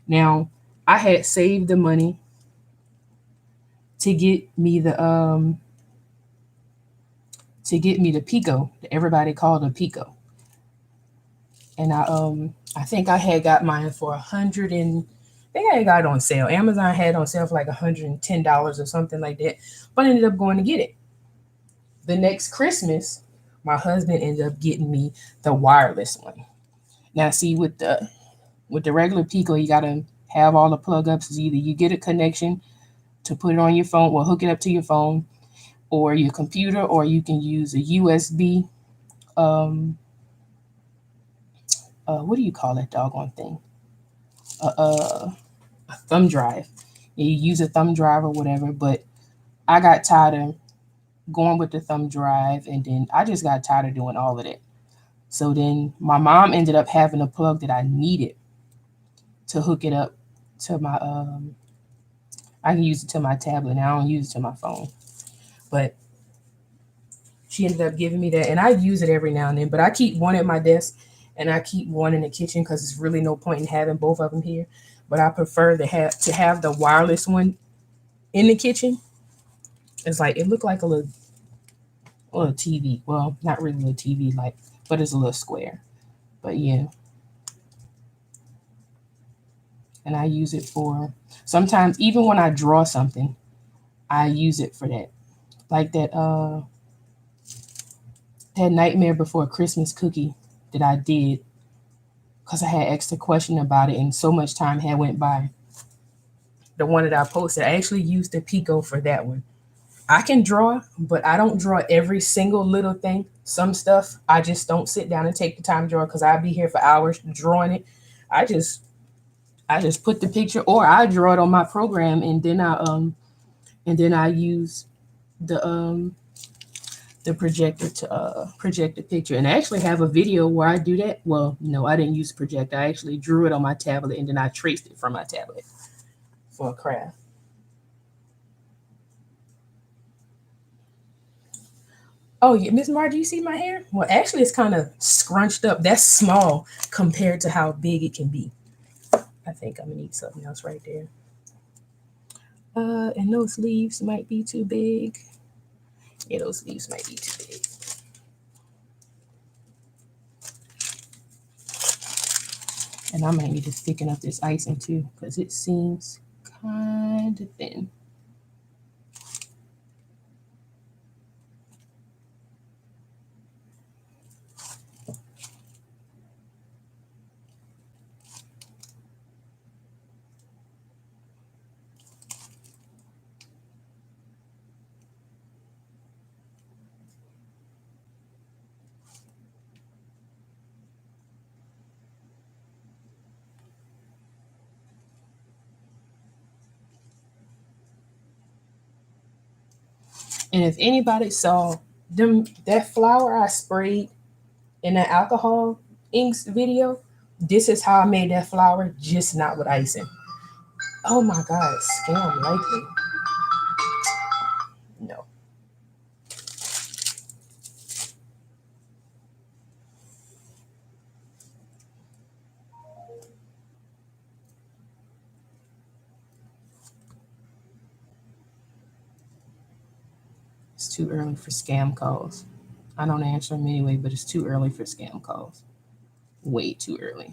A: Now, I had saved the money to get me the Pico that everybody called a Pico. And I think I had got mine for 100 and I think I had got it on sale. Amazon had it on sale for like $110 or something like that. But I ended up going to get it. The next Christmas, my husband ended up getting me the wireless one. Now, see, with the regular Pico, you gotta have all the plug ups. Either you get a connection to put it on your phone, or hook it up to your phone or your computer, or you can use a USB. Um, what do you call that doggone thing? Uh, uh, a thumb drive. You use a thumb drive or whatever. But I got tired of going with the thumb drive, and then I just got tired of doing all of that. So then my mom ended up having a plug that I needed to hook it up to my I can use it to my tablet and I don't use it to my phone. But she ended up giving me that and I use it every now and then. But I keep one at my desk and I keep one in the kitchen because there's really no point in having both of them here. But I prefer to have the wireless one in the kitchen. It's like it looked like a little TV. Well, not really a TV, like, but it's a little square. But yeah, and I use it for sometimes even when I draw something, I use it for that. Like that Nightmare Before Christmas cookie that I did because I had extra question about it and so much time had went by. The one that I posted, I actually used the Pico for that one. I can draw, but I don't draw every single little thing. Some stuff I just don't sit down and take the time to draw because I'd be here for hours drawing it. I just I just put the picture or I draw it on my program and then I use the the projector to project the picture. And I actually have a video where I do that. Well, no, I didn't use a projector. I actually drew it on my tablet and then I traced it from my tablet for a craft. Oh yeah, Miss Mar, do you see my hair? Well, actually, it's kind of scrunched up. That's small compared to how big it can be. I think I'm gonna need something else right there. And those leaves might be too big. Yeah, those leaves might be too big. And I might need to thicken up this icing too, because it seems kind of thin. And if anybody saw that flower I sprayed in that alcohol inks video, this is how I made that flower, just not with icing. Oh my God, scam likely. No, it's too early for scam calls. I don't answer them anyway, but it's too early for scam calls. Way too early.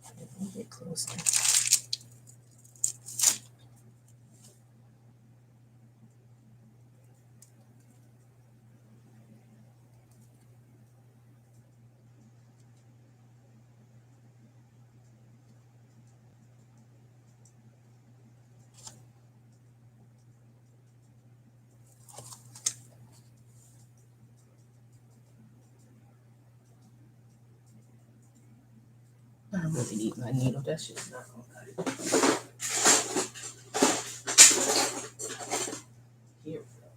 A: Let me get closer. I really need my needle. That's just not gonna cut it. Here we go.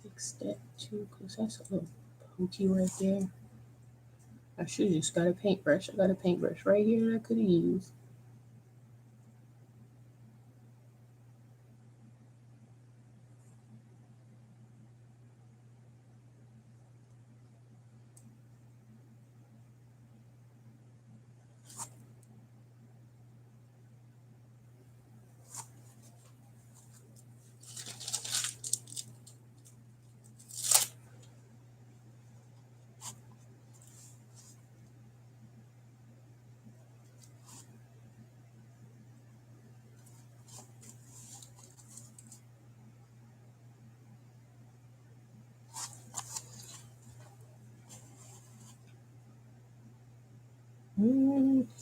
A: Fix that too, because that's a little pokey right there. I should have just got a paintbrush. I got a paintbrush right here that I could have used.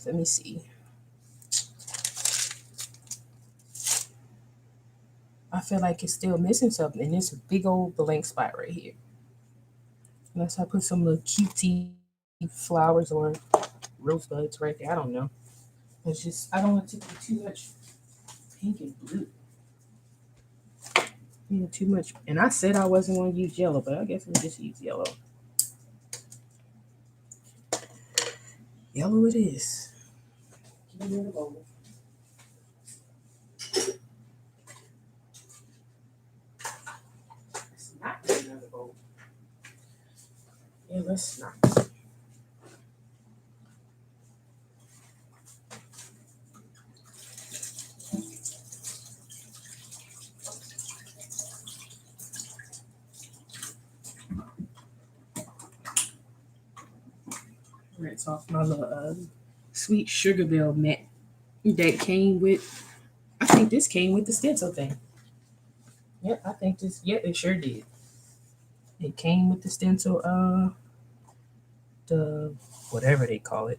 A: Let me see. I feel like it's still missing something, and it's a big old blank spot right here. Unless I put some little cutesy flowers or rosebuds right there. I don't know. It's just I don't want to put too much pink and blue. Too much. And I said I wasn't going to use yellow, but I guess we'll just use yellow. Yellow it is. Give me the bowl. Let's not get another bowl. Yeah, let's not. Rinse off my little sweet sugar bell mat that came with. I think this came with the stencil thing. Yep, I think this. Yep, it sure did. It came with the stencil. The whatever they call it.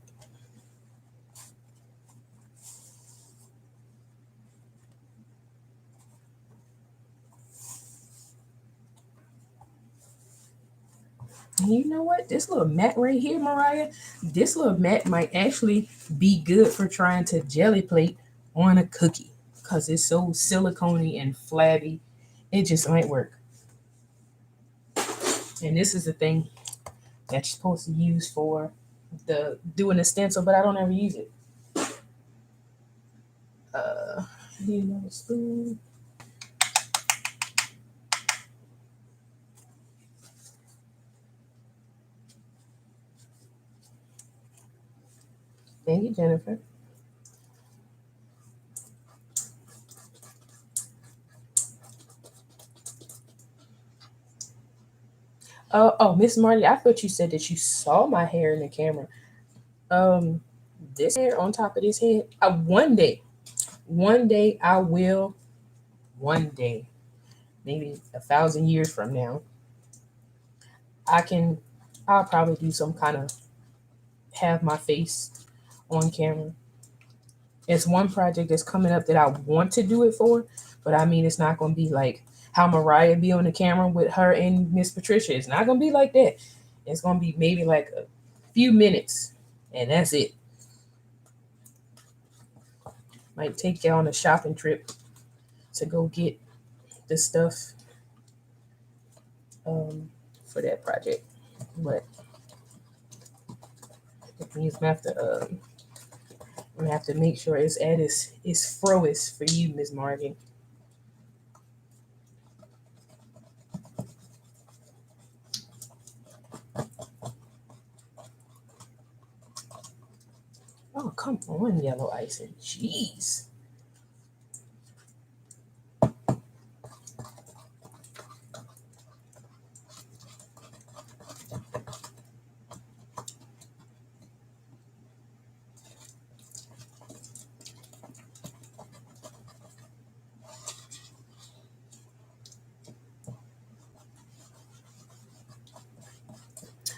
A: And you know what? This little mat right here, Mariah, this little mat might actually be good for trying to jelly plate on a cookie because it's so silicone and flabby. It just might work. And this is the thing that you're supposed to use for the doing the stencil, but I don't ever use it. Uh, need another spoon. Thank you, Jennifer. Oh, Miss Marty, I thought you said that you saw my hair in the camera. Um, this hair on top of this head. One day I will. One day, maybe 1,000 years from now, I can. I'll probably do some kind of have my face on camera. It's one project that's coming up that I want to do it for, but I mean, it's not going to be like how Mariah be on the camera with her and Miss Patricia. It's not going to be like that. It's going to be maybe like a few minutes, and that's it. Might take you on a shopping trip to go get the stuff for that project, but it means I'm gonna have to make sure it's at its froest for you, Miss Margie. Oh, come on, yellow icing. Jeez.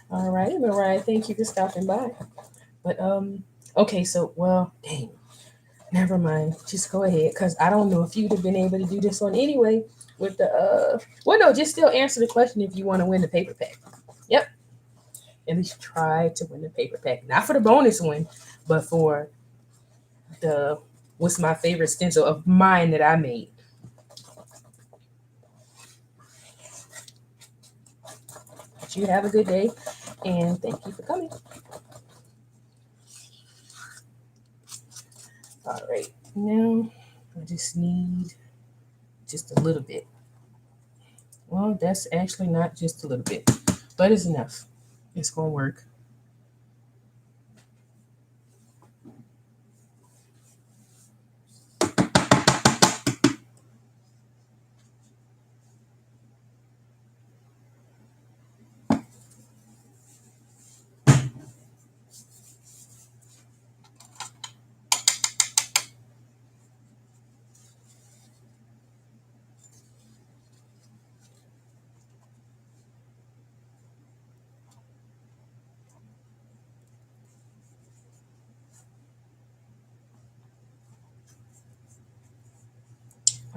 A: All right, Mariah, thank you for stopping by. But okay, so well, dang, never mind. Just go ahead, cause I don't know if you'd have been able to do this one anyway. With the well, no, just still answer the question if you want to win the paper pack. Yep, at least try to win the paper pack, not for the bonus one, but for the what's my favorite stencil of mine that I made. But you have a good day, and thank you for coming. All right, now I just need just a little bit. Well, that's actually not just a little bit, but it's enough. It's gonna work.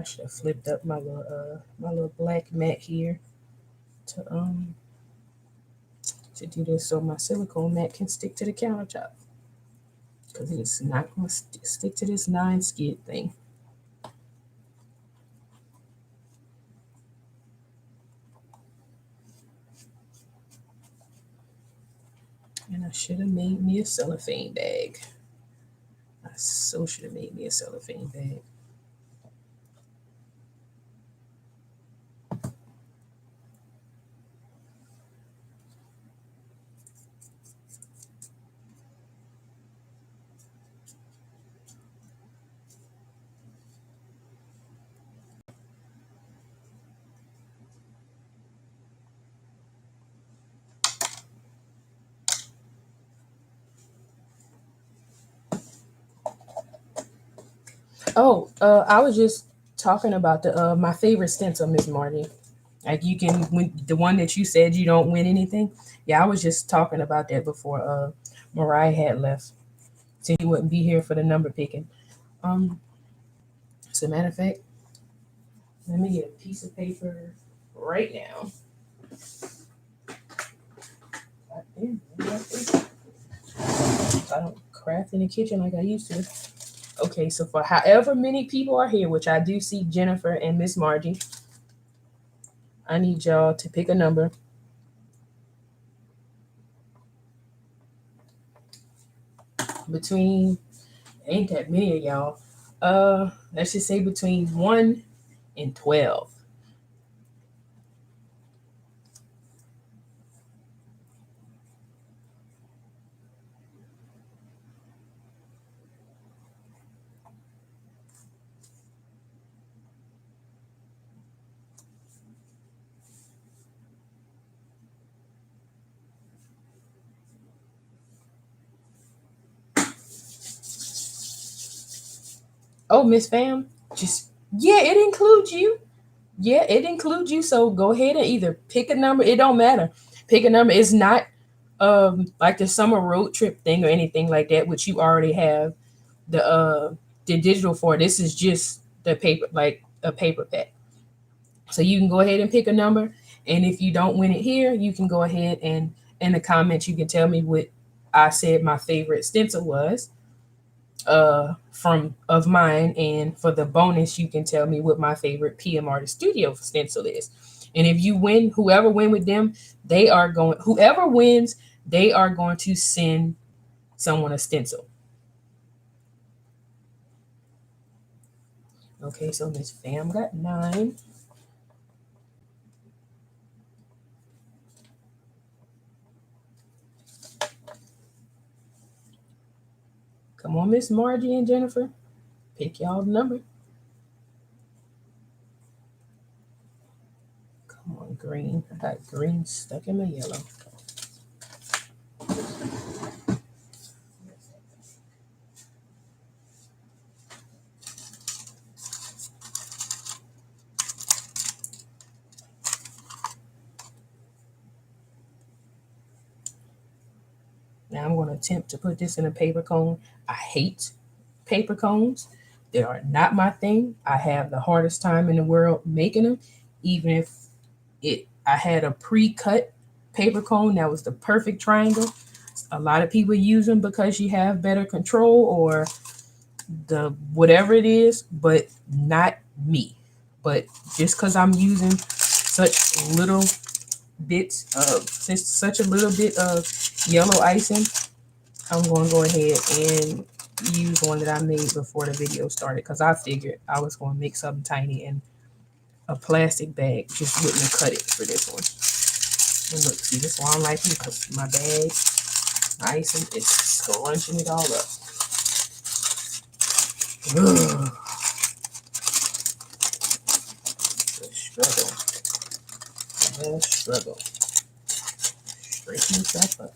A: I should have flipped up my little black mat here to to do this so my silicone mat can stick to the countertop because it's not gonna stick to this 9 skid thing. And I should have made me a cellophane bag. I so should have made me a cellophane bag. Oh, I was just talking about the my favorite stencil, Miss Marty. Like you can win the one that you said you don't win anything. Yeah, I was just talking about that before Mariah had left. So he wouldn't be here for the number picking. Um, as a matter of fact, let me get a piece of paper right now. Damn, I don't craft in the kitchen like I used to. Okay, so for however many people are here, which I do see Jennifer and Miss Margie, I need y'all to pick a number. Between, ain't that many of y'all. Let's just say between 1 and 12. Oh, Miss Fam, just yeah, it includes you. Yeah, it includes you. So go ahead and either pick a number. It don't matter. Pick a number. It's not like the summer road trip thing or anything like that, which you already have the digital for. This is just the paper, like a paper pack. So you can go ahead and pick a number. And if you don't win it here, you can go ahead and in the comments you can tell me what I said my favorite stencil was from of mine, and for the bonus you can tell me what my favorite PM Artist Studio stencil is. And if you win, whoever win with them, whoever wins, they are going to send someone a stencil. Okay, so Miss Fam got 9. Come on, Miss Margie and Jennifer, pick y'all the number. Come on, green. I got green stuck in my yellow. Now I'm going to attempt to put this in a paper cone. I hate paper cones. They are not my thing. I have the hardest time in the world making them. Even if I had a pre-cut paper cone that was the perfect triangle. A lot of people use them because you have better control or the whatever it is, but not me. But just because I'm using such little bits of such a little bit of yellow icing, I'm going to go ahead and use one that I made before the video started because I figured I was going to make something tiny and a plastic bag just wouldn't have cut it for this one. And look, see, this one I like it because my bag, icing, is scrunching it all up. Ugh. The struggle. The struggle. Straighten yourself up.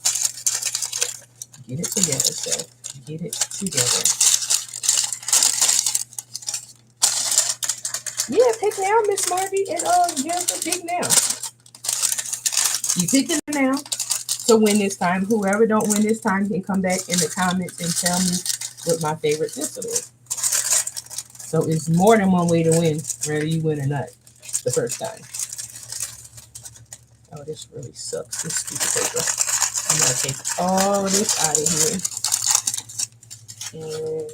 A: Get it together, self. Get it together. Yeah, pick now, Miss Margie and Jennifer, pick now. You picked it now to win this time. Whoever don't win this time can come back in the comments and tell me what my favorite stencil is. So it's more than one way to win, whether you win or not the first time. Oh, this really sucks, this stupid paper. I'm going to take all of this out of here and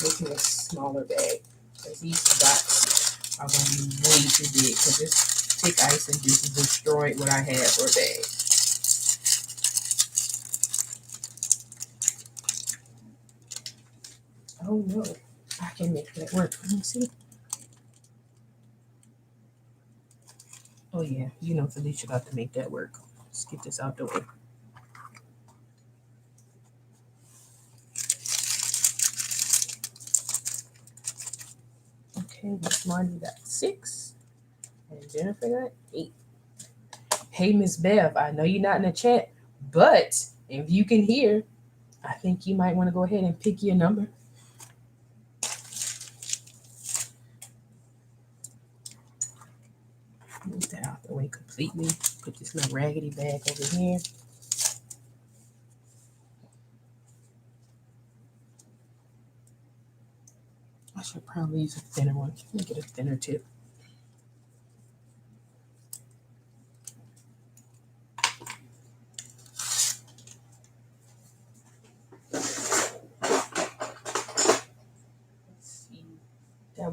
A: make me a smaller bag because these dots are going to be way too big because this thick icing just destroyed what I had for a bag. Oh no, I can make that work. Let me see. Oh yeah, you know Thelisha got to make that work. Let's get this out the way. Okay, Miss Margie got 6 and Jennifer got 8. Hey Miss Bev, I know you're not in the chat, but if you can hear, I think you might want to go ahead and pick your number. Move that out the way completely. Put this little raggedy bag over here. I should probably use a thinner one. Let me get a thinner tip.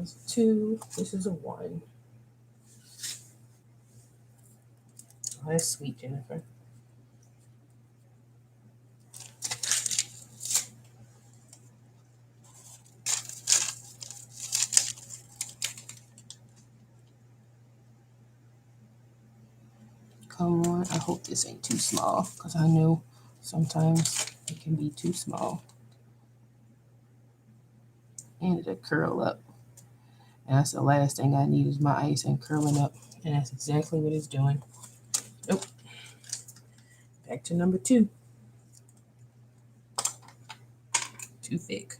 A: was a 2. This is a 1. Oh, that's sweet, Jennifer. Come on. I hope this ain't too small because I know sometimes it can be too small. And it'll curl up. And that's the last thing I need is my icing curling up. And that's exactly what it's doing. Nope. Back to number 2. Too thick.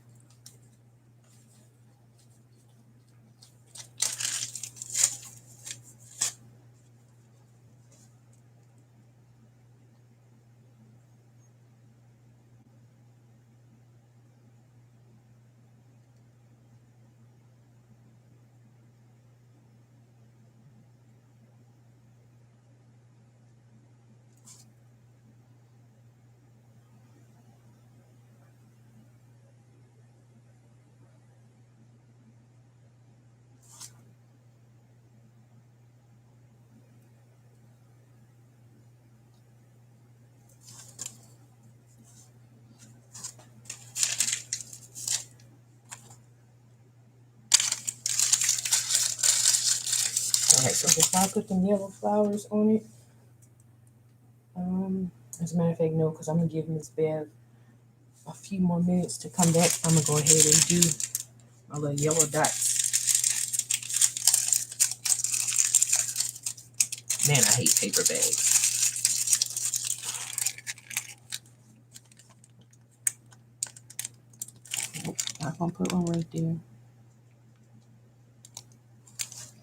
A: Alright, so before I put the yellow flowers on it, as a matter of fact, no, because I'm going to give Miss Bev a few more minutes to come back. I'm going to go ahead and do my little yellow dots. Man, I hate paper bags. Nope, not going to put one right there.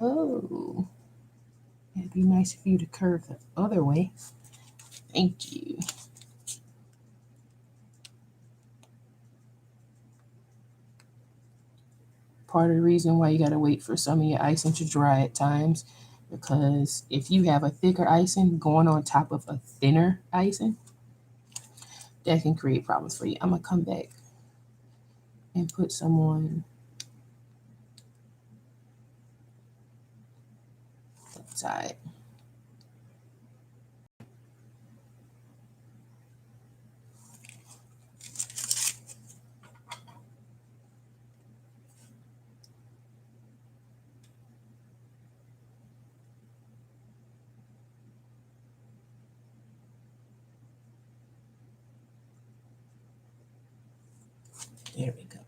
A: Oh, it'd be nice for you to curve the other way. Thank you. Part of the reason why you got to wait for some of your icing to dry at times, because if you have a thicker icing going on top of a thinner icing, that can create problems for you. I'm going to come back and put some on that side. There we go.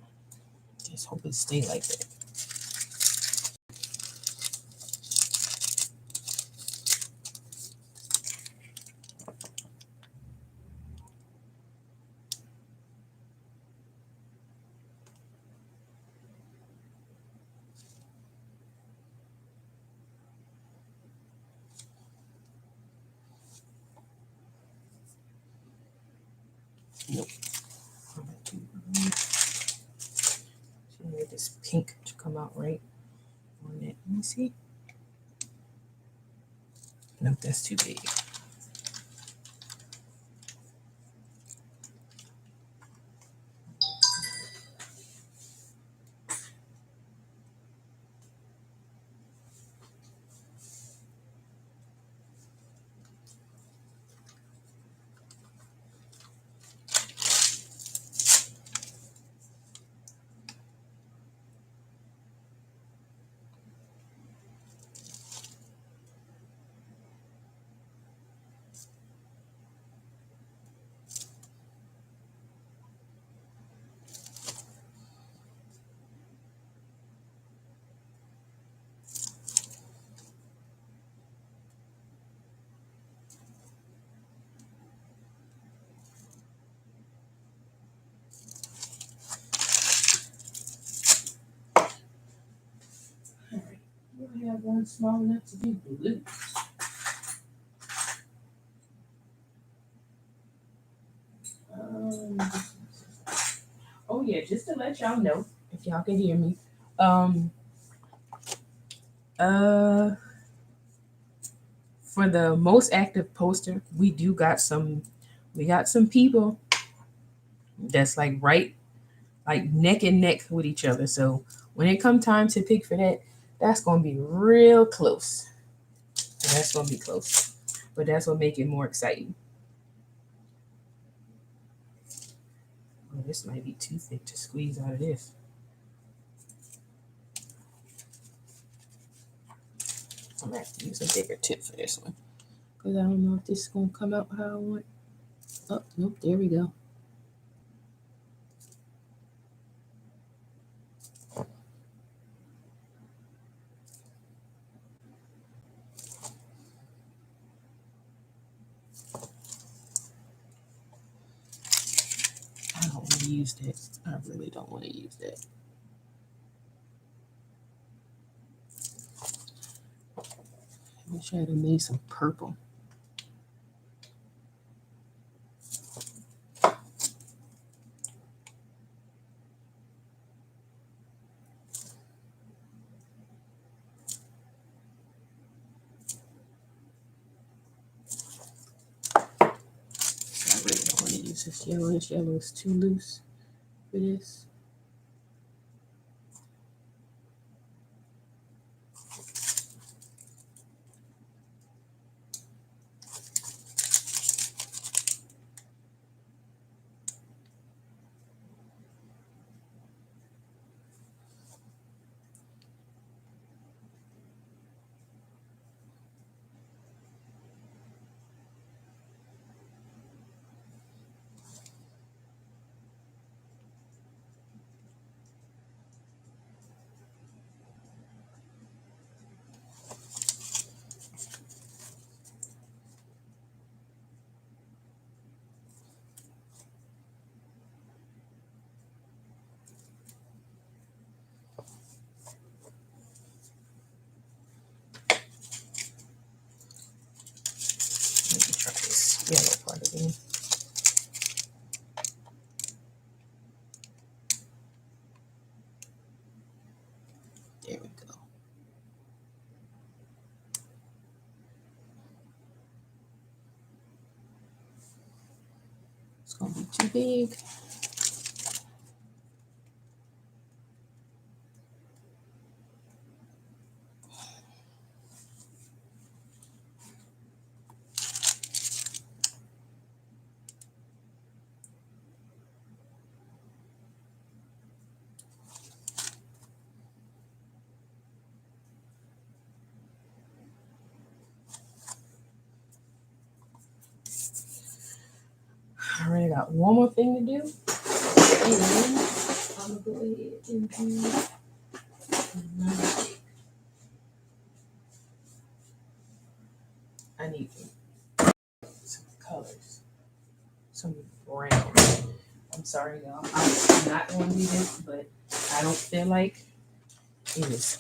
A: Just hope it stays like that. Nope. So I need this pink to come out right on that. Let me see. Nope, that's too big. I have one small enough to do blue. Oh yeah, just to let y'all know, if y'all can hear me. For the most active poster, we got some people that's like right, like neck and neck with each other. So When it come time to pick for that, that's gonna be real close. That's gonna be close, but that's what make it more exciting. Oh, this might be too thick to squeeze out of this. I'm gonna have to use a bigger tip for this one because I don't know if this is gonna come out how I want. Oh, nope, there we go. I don't want to use that. I really don't want to use that. I wish I had made some purple. I really don't want to use this yellow. This yellow is too loose for this. Let me try this yellow part again. There we go. It's gonna be too big. All right, I got one more thing to do. And I'm gonna go ahead and do I need some colors, some brown. I'm sorry, y'all. I'm not going to do this, but I don't feel like it is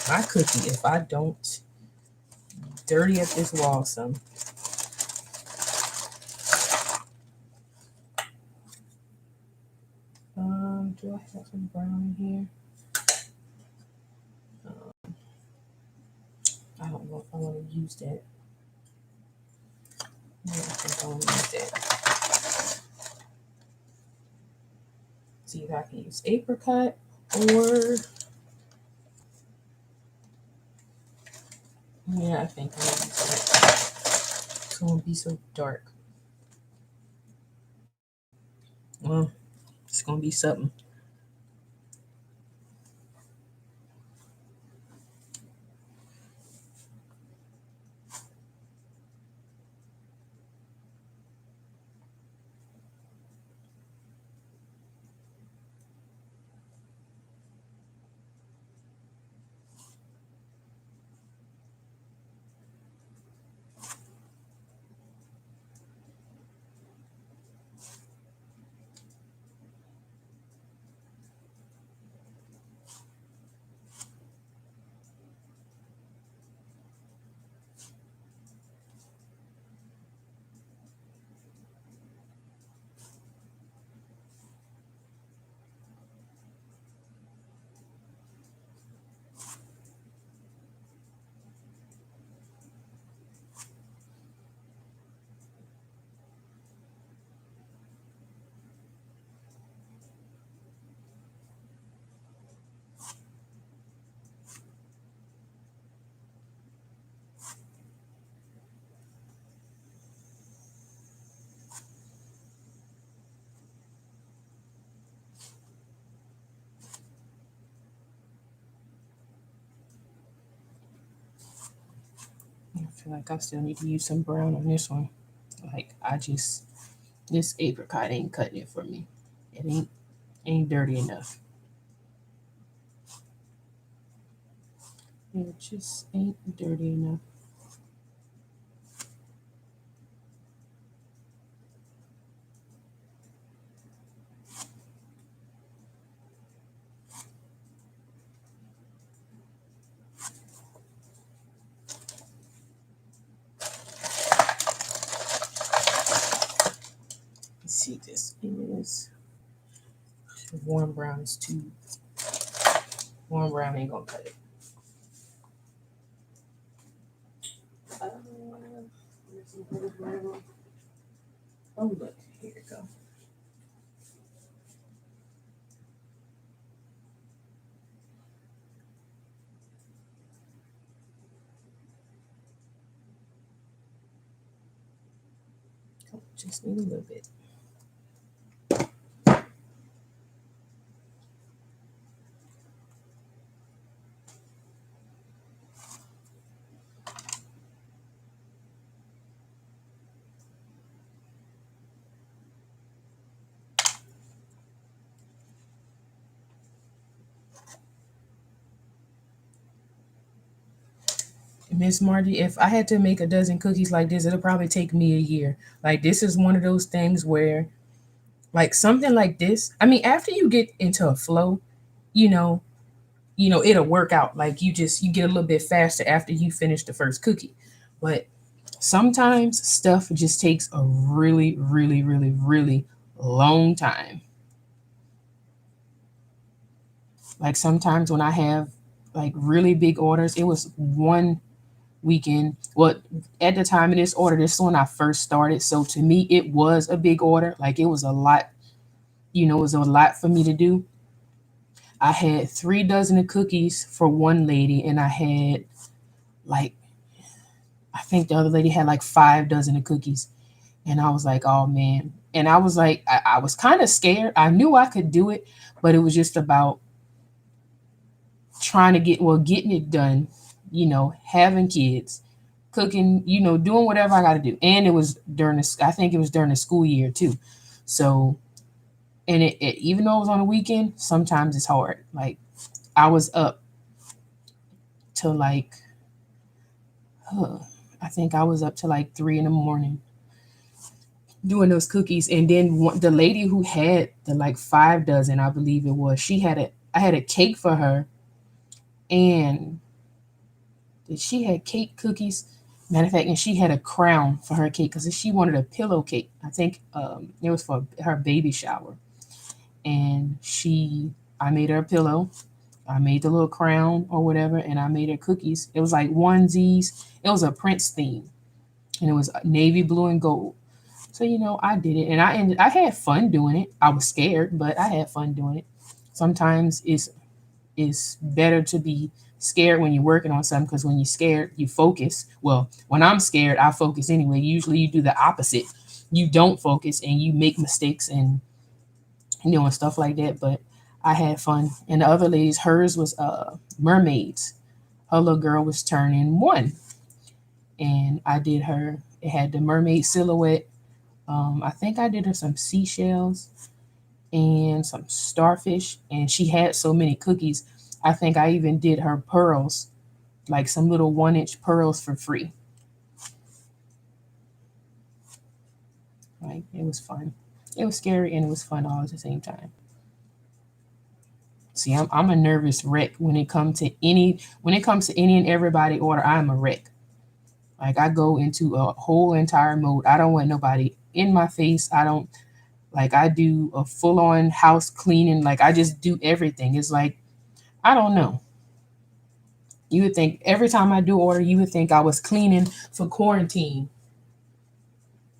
A: my cookie if I don't dirty up this wall some. Do I have some brown in here? I don't know if I want to use that. No, I think I want to use that. See if I can use apricot or yeah, I think I'll use that. It's gonna be so dark. Well, it's gonna be something. feel like I still need to use some brown on this one. Like this apricot ain't cutting it for me. It ain't dirty enough. It just ain't dirty enough. Let's see, this is warm brown is too warm brown ain't gonna cut it. Oh look, here it go. Oh, just need a little bit. Miss Margie, if I had to make a dozen cookies like this, it'll probably take me a year. Like this is one of those things where like something like this, I mean, after you get into a flow, you know, it'll work out. Like you get a little bit faster after you finish the first cookie. But sometimes stuff just takes a really, really, really, really long time. Like sometimes when I have like really big orders, it was one weekend. Well, at the time of this order, this is when I first started. So to me, it was a big order. Like it was a lot, it was a lot for me to do. I had 3 dozen of cookies for one lady, and I had like, I think the other lady had like 5 dozen of cookies. And I was like, oh man. And I was like, I was kind of scared. I knew I could do it, but it was just about trying to getting it done, having kids, cooking, doing whatever I got to do. And it was I think it was during the school year too. So, and even though it was on a weekend, sometimes it's hard. Like I was up to like, I think I was up to like 3 in the morning doing those cookies. And then the lady who had the like 5 dozen, I believe it was, I had a cake for her, and she had cake cookies. Matter of fact, and she had a crown for her cake because she wanted a pillow cake. I think it was for her baby shower. And I made her a pillow. I made the little crown or whatever, and I made her cookies. It was like onesies. It was a Prince theme, and it was navy blue and gold. So I did it, and I had fun doing it. I was scared, but I had fun doing it. Sometimes it's better to be scared when you're working on something, because when you're scared, you focus. Well, when I'm scared, I focus anyway. Usually, you do the opposite. You don't focus and you make mistakes and and stuff like that. But I had fun, and the other ladies, hers was mermaids. Her little girl was turning 1, and I did her. It had the mermaid silhouette. I think I did her some seashells and some starfish, and she had so many cookies. I think I even did her pearls, like some little 1-inch pearls for free. Like it was fun. It was scary and it was fun all at the same time. See, I'm a nervous wreck when it comes to any and everybody order. I'm a wreck. Like I go into a whole entire mode. I don't want nobody in my face. I don't like I do a full on house cleaning. Like I just do everything. It's like I don't know. You would think every time I do order, you would think I was cleaning for quarantine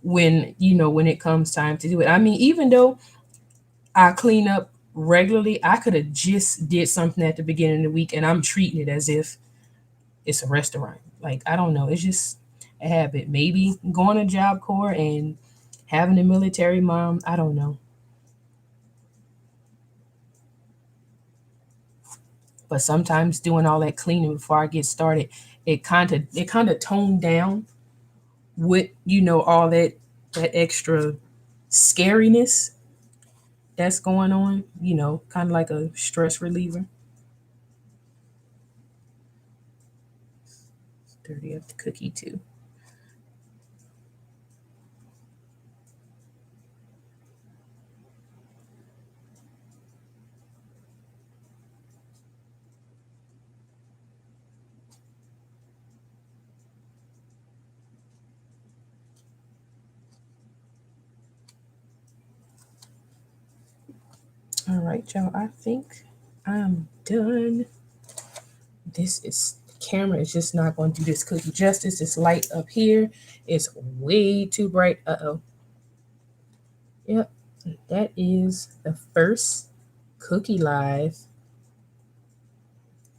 A: when it comes time to do it. I mean, even though I clean up regularly, I could have just did something at the beginning of the week, and I'm treating it as if it's a restaurant. Like I don't know, it's just a habit. Maybe going to Job Corps and having a military mom. I don't know, but sometimes doing all that cleaning before I get started, it kind of toned down with all that extra scariness that's going on, kind of like a stress reliever. Dirty up the cookie too. All right, y'all. I think I'm done. Camera is just not going to do this cookie justice. This light up here is way too bright. Uh-oh. Yep, that is the first cookie live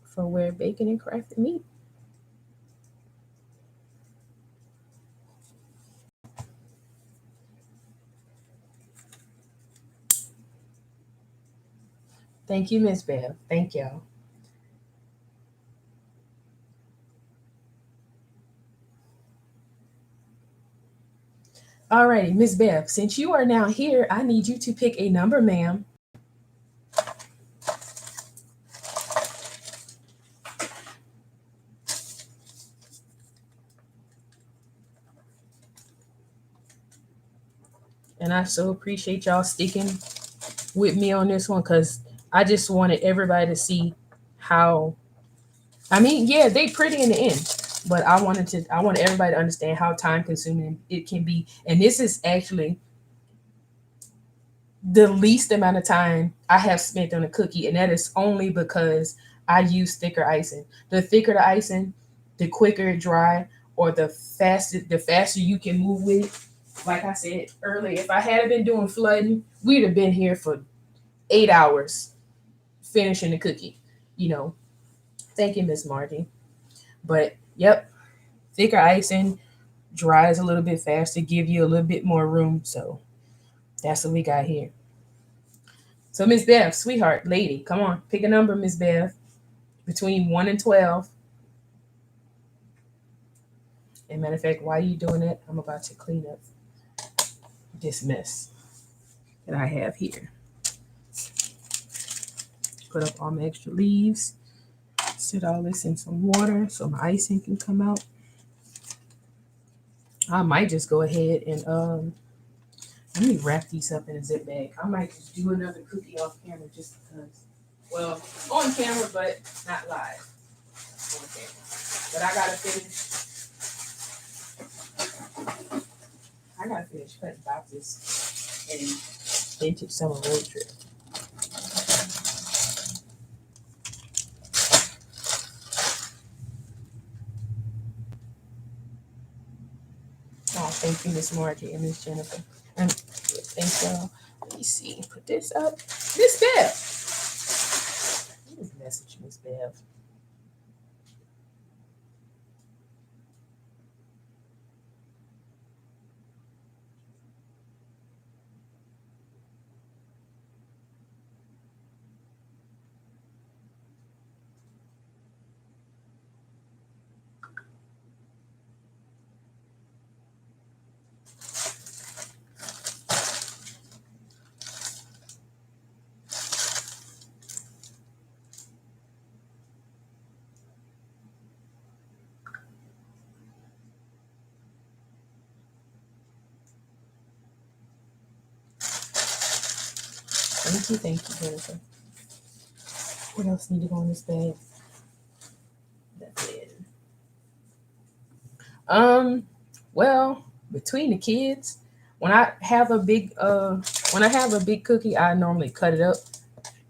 A: for Where Bacon and Crafted Meat. Thank you, Miss Bev. Thank y'all. Alrighty, Miss Bev, since you are now here, I need you to pick a number, ma'am. And I so appreciate y'all sticking with me on this one because I just wanted everybody to see how. I mean, yeah, they pretty in the end, but I wanted everybody to understand how time consuming it can be. And this is actually the least amount of time I have spent on a cookie, and that is only because I use thicker icing. The thicker the icing, the quicker it dry, or the faster you can move with it. Like I said earlier, if I had been doing flooding, we'd have been here for 8 hours finishing the cookie. You know, thank you, Miss Margie. But yep, thicker icing dries a little bit faster, give you a little bit more room. So that's what we got here. So Miss Bev, sweetheart, lady, come on, pick a number, Miss Bev, between 1 and 12. And matter of fact, while you doing it, I'm about to clean up this mess that I have here. Put up all my extra leaves. Set all this in some water so my icing can come out. I might just go ahead and let me wrap these up in a zip bag. I might just do another cookie off camera just because. Well, on camera, but not live. On camera. But I gotta finish. Cutting boxes and vintage summer road trip. Oh, thank you, Miss Margie and Miss Jennifer. And thank y'all. Let me see. Put this up. Miss Bev. What is message, Miss Bev? Thank you, Jennifer. What else need to go in this bag? That's it. Well, between the kids, when I have a big cookie, I normally cut it up.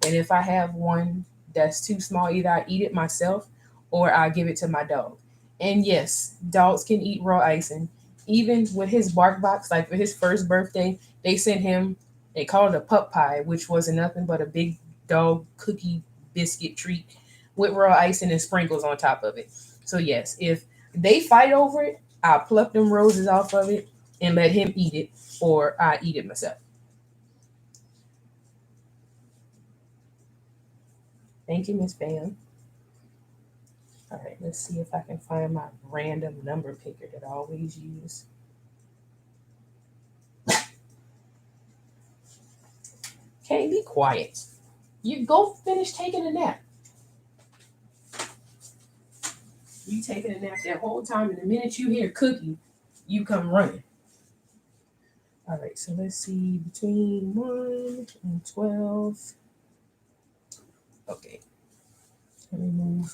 A: And if I have one that's too small, either I eat it myself or I give it to my dog. And yes, dogs can eat raw icing. Even with his bark box, like for his first birthday, they sent him, they called it a pup pie, which wasn't nothing but a big dog cookie biscuit treat with raw icing and sprinkles on top of it. So yes, if they fight over it, I'll pluck them roses off of it and let him eat it, or I eat it myself. Thank you, Miss Pam. All right, let's see if I can find my random number picker that I always use. Can't be quiet. You go finish taking a nap. You taking a nap that whole time, and the minute you hear cookie, you come running. All right, so let's see, between 1 and 12. Okay, let me move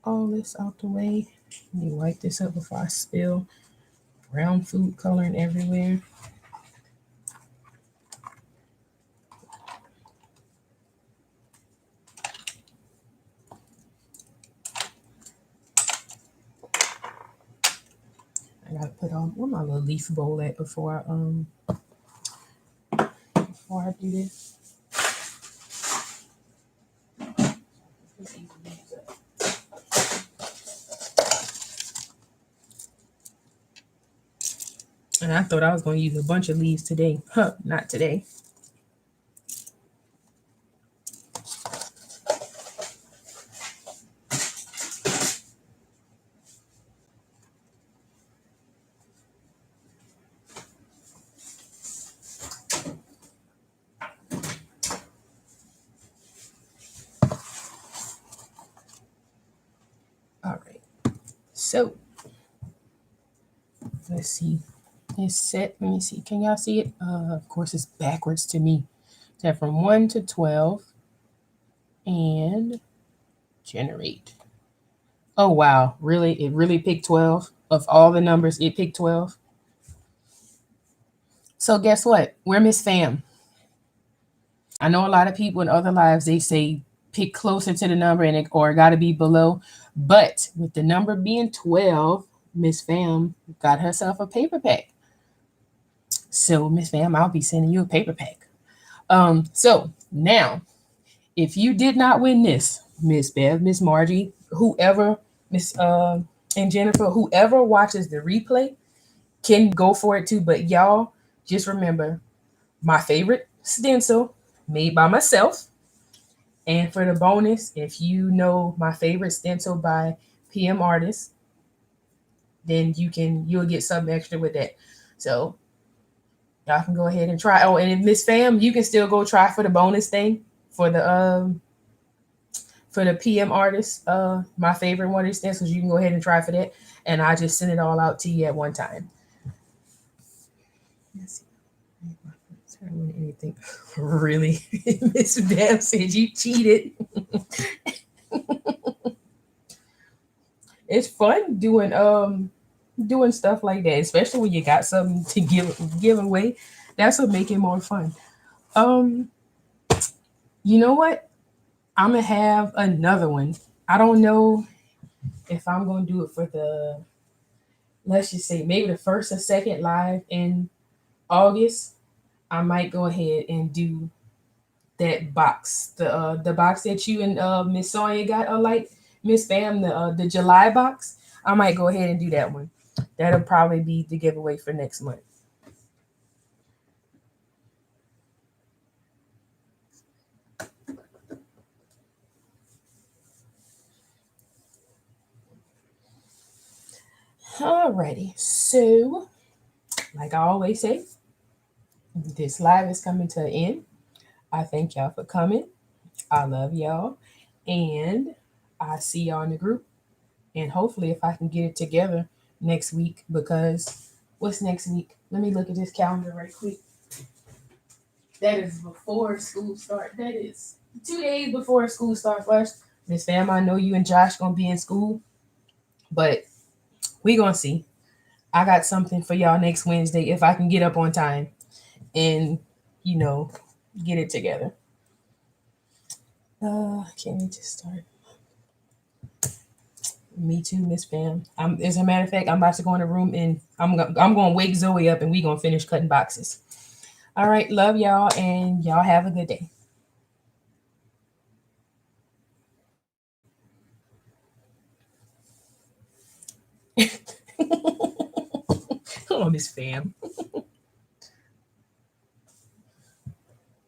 A: all this out the way. Let me wipe this up before I spill brown food coloring everywhere. I gotta put on where my little leaf bowl at before I do this. And I thought I was going to use a bunch of leaves today. Huh, not today. All right. So, let's see. It's set. Let me see. Can y'all see it? Of course, it's backwards to me. So from 1 to 12 and generate. Oh, wow. Really? It really picked 12? Of all the numbers, it picked 12? So guess what? We're Miss Fam. I know a lot of people in other lives, they say pick closer to the number and or got to be below. But with the number being 12, Miss Fam got herself a paper pack. So Miss Fam, I'll be sending you a paper pack. So now, if you did not win this, Miss Bev, Miss Margie, whoever, Miss and Jennifer, whoever watches the replay can go for it too. But y'all just remember my favorite stencil made by myself. And for the bonus, if you know my favorite stencil by PM Artist, then you'll get something extra with that. So y'all can go ahead and try. Oh, and Miss Fam, you can still go try for the bonus thing for the PM Artist. My favorite one of the stencils, you can go ahead and try for that. And I just send it all out to you at one time. Let's see. Anything really? Miss Bam said you cheated. It's fun doing stuff like that, especially when you got something to give away. That's what make it more fun. You know what? I'm gonna have another one. I don't know if I'm gonna do it for the, let's just say maybe the first or second live in August. I might go ahead and do that box, the box that you and Miss Sonia got, like Miss Bam, the July box. I might go ahead and do that one. That'll probably be the giveaway for next month. Alrighty, so like I always say, this live is coming to an end. I thank y'all for coming. I love y'all, and I see y'all in the group. And hopefully, if I can get it together next week, because what's next week? Let me look at this calendar right quick. That is before school start. That is 2 days before school starts. First, Miss Fam, I know you and Josh gonna be in school, but we gonna see. I got something for y'all next Wednesday if I can get up on time and get it together. Can we just start? Me too, Miss Pam. As a matter of fact, I'm about to go in the room and I'm going to wake Zoe up and we gonna finish cutting boxes. All right, love y'all, and y'all have a good day. Oh, Miss Pam.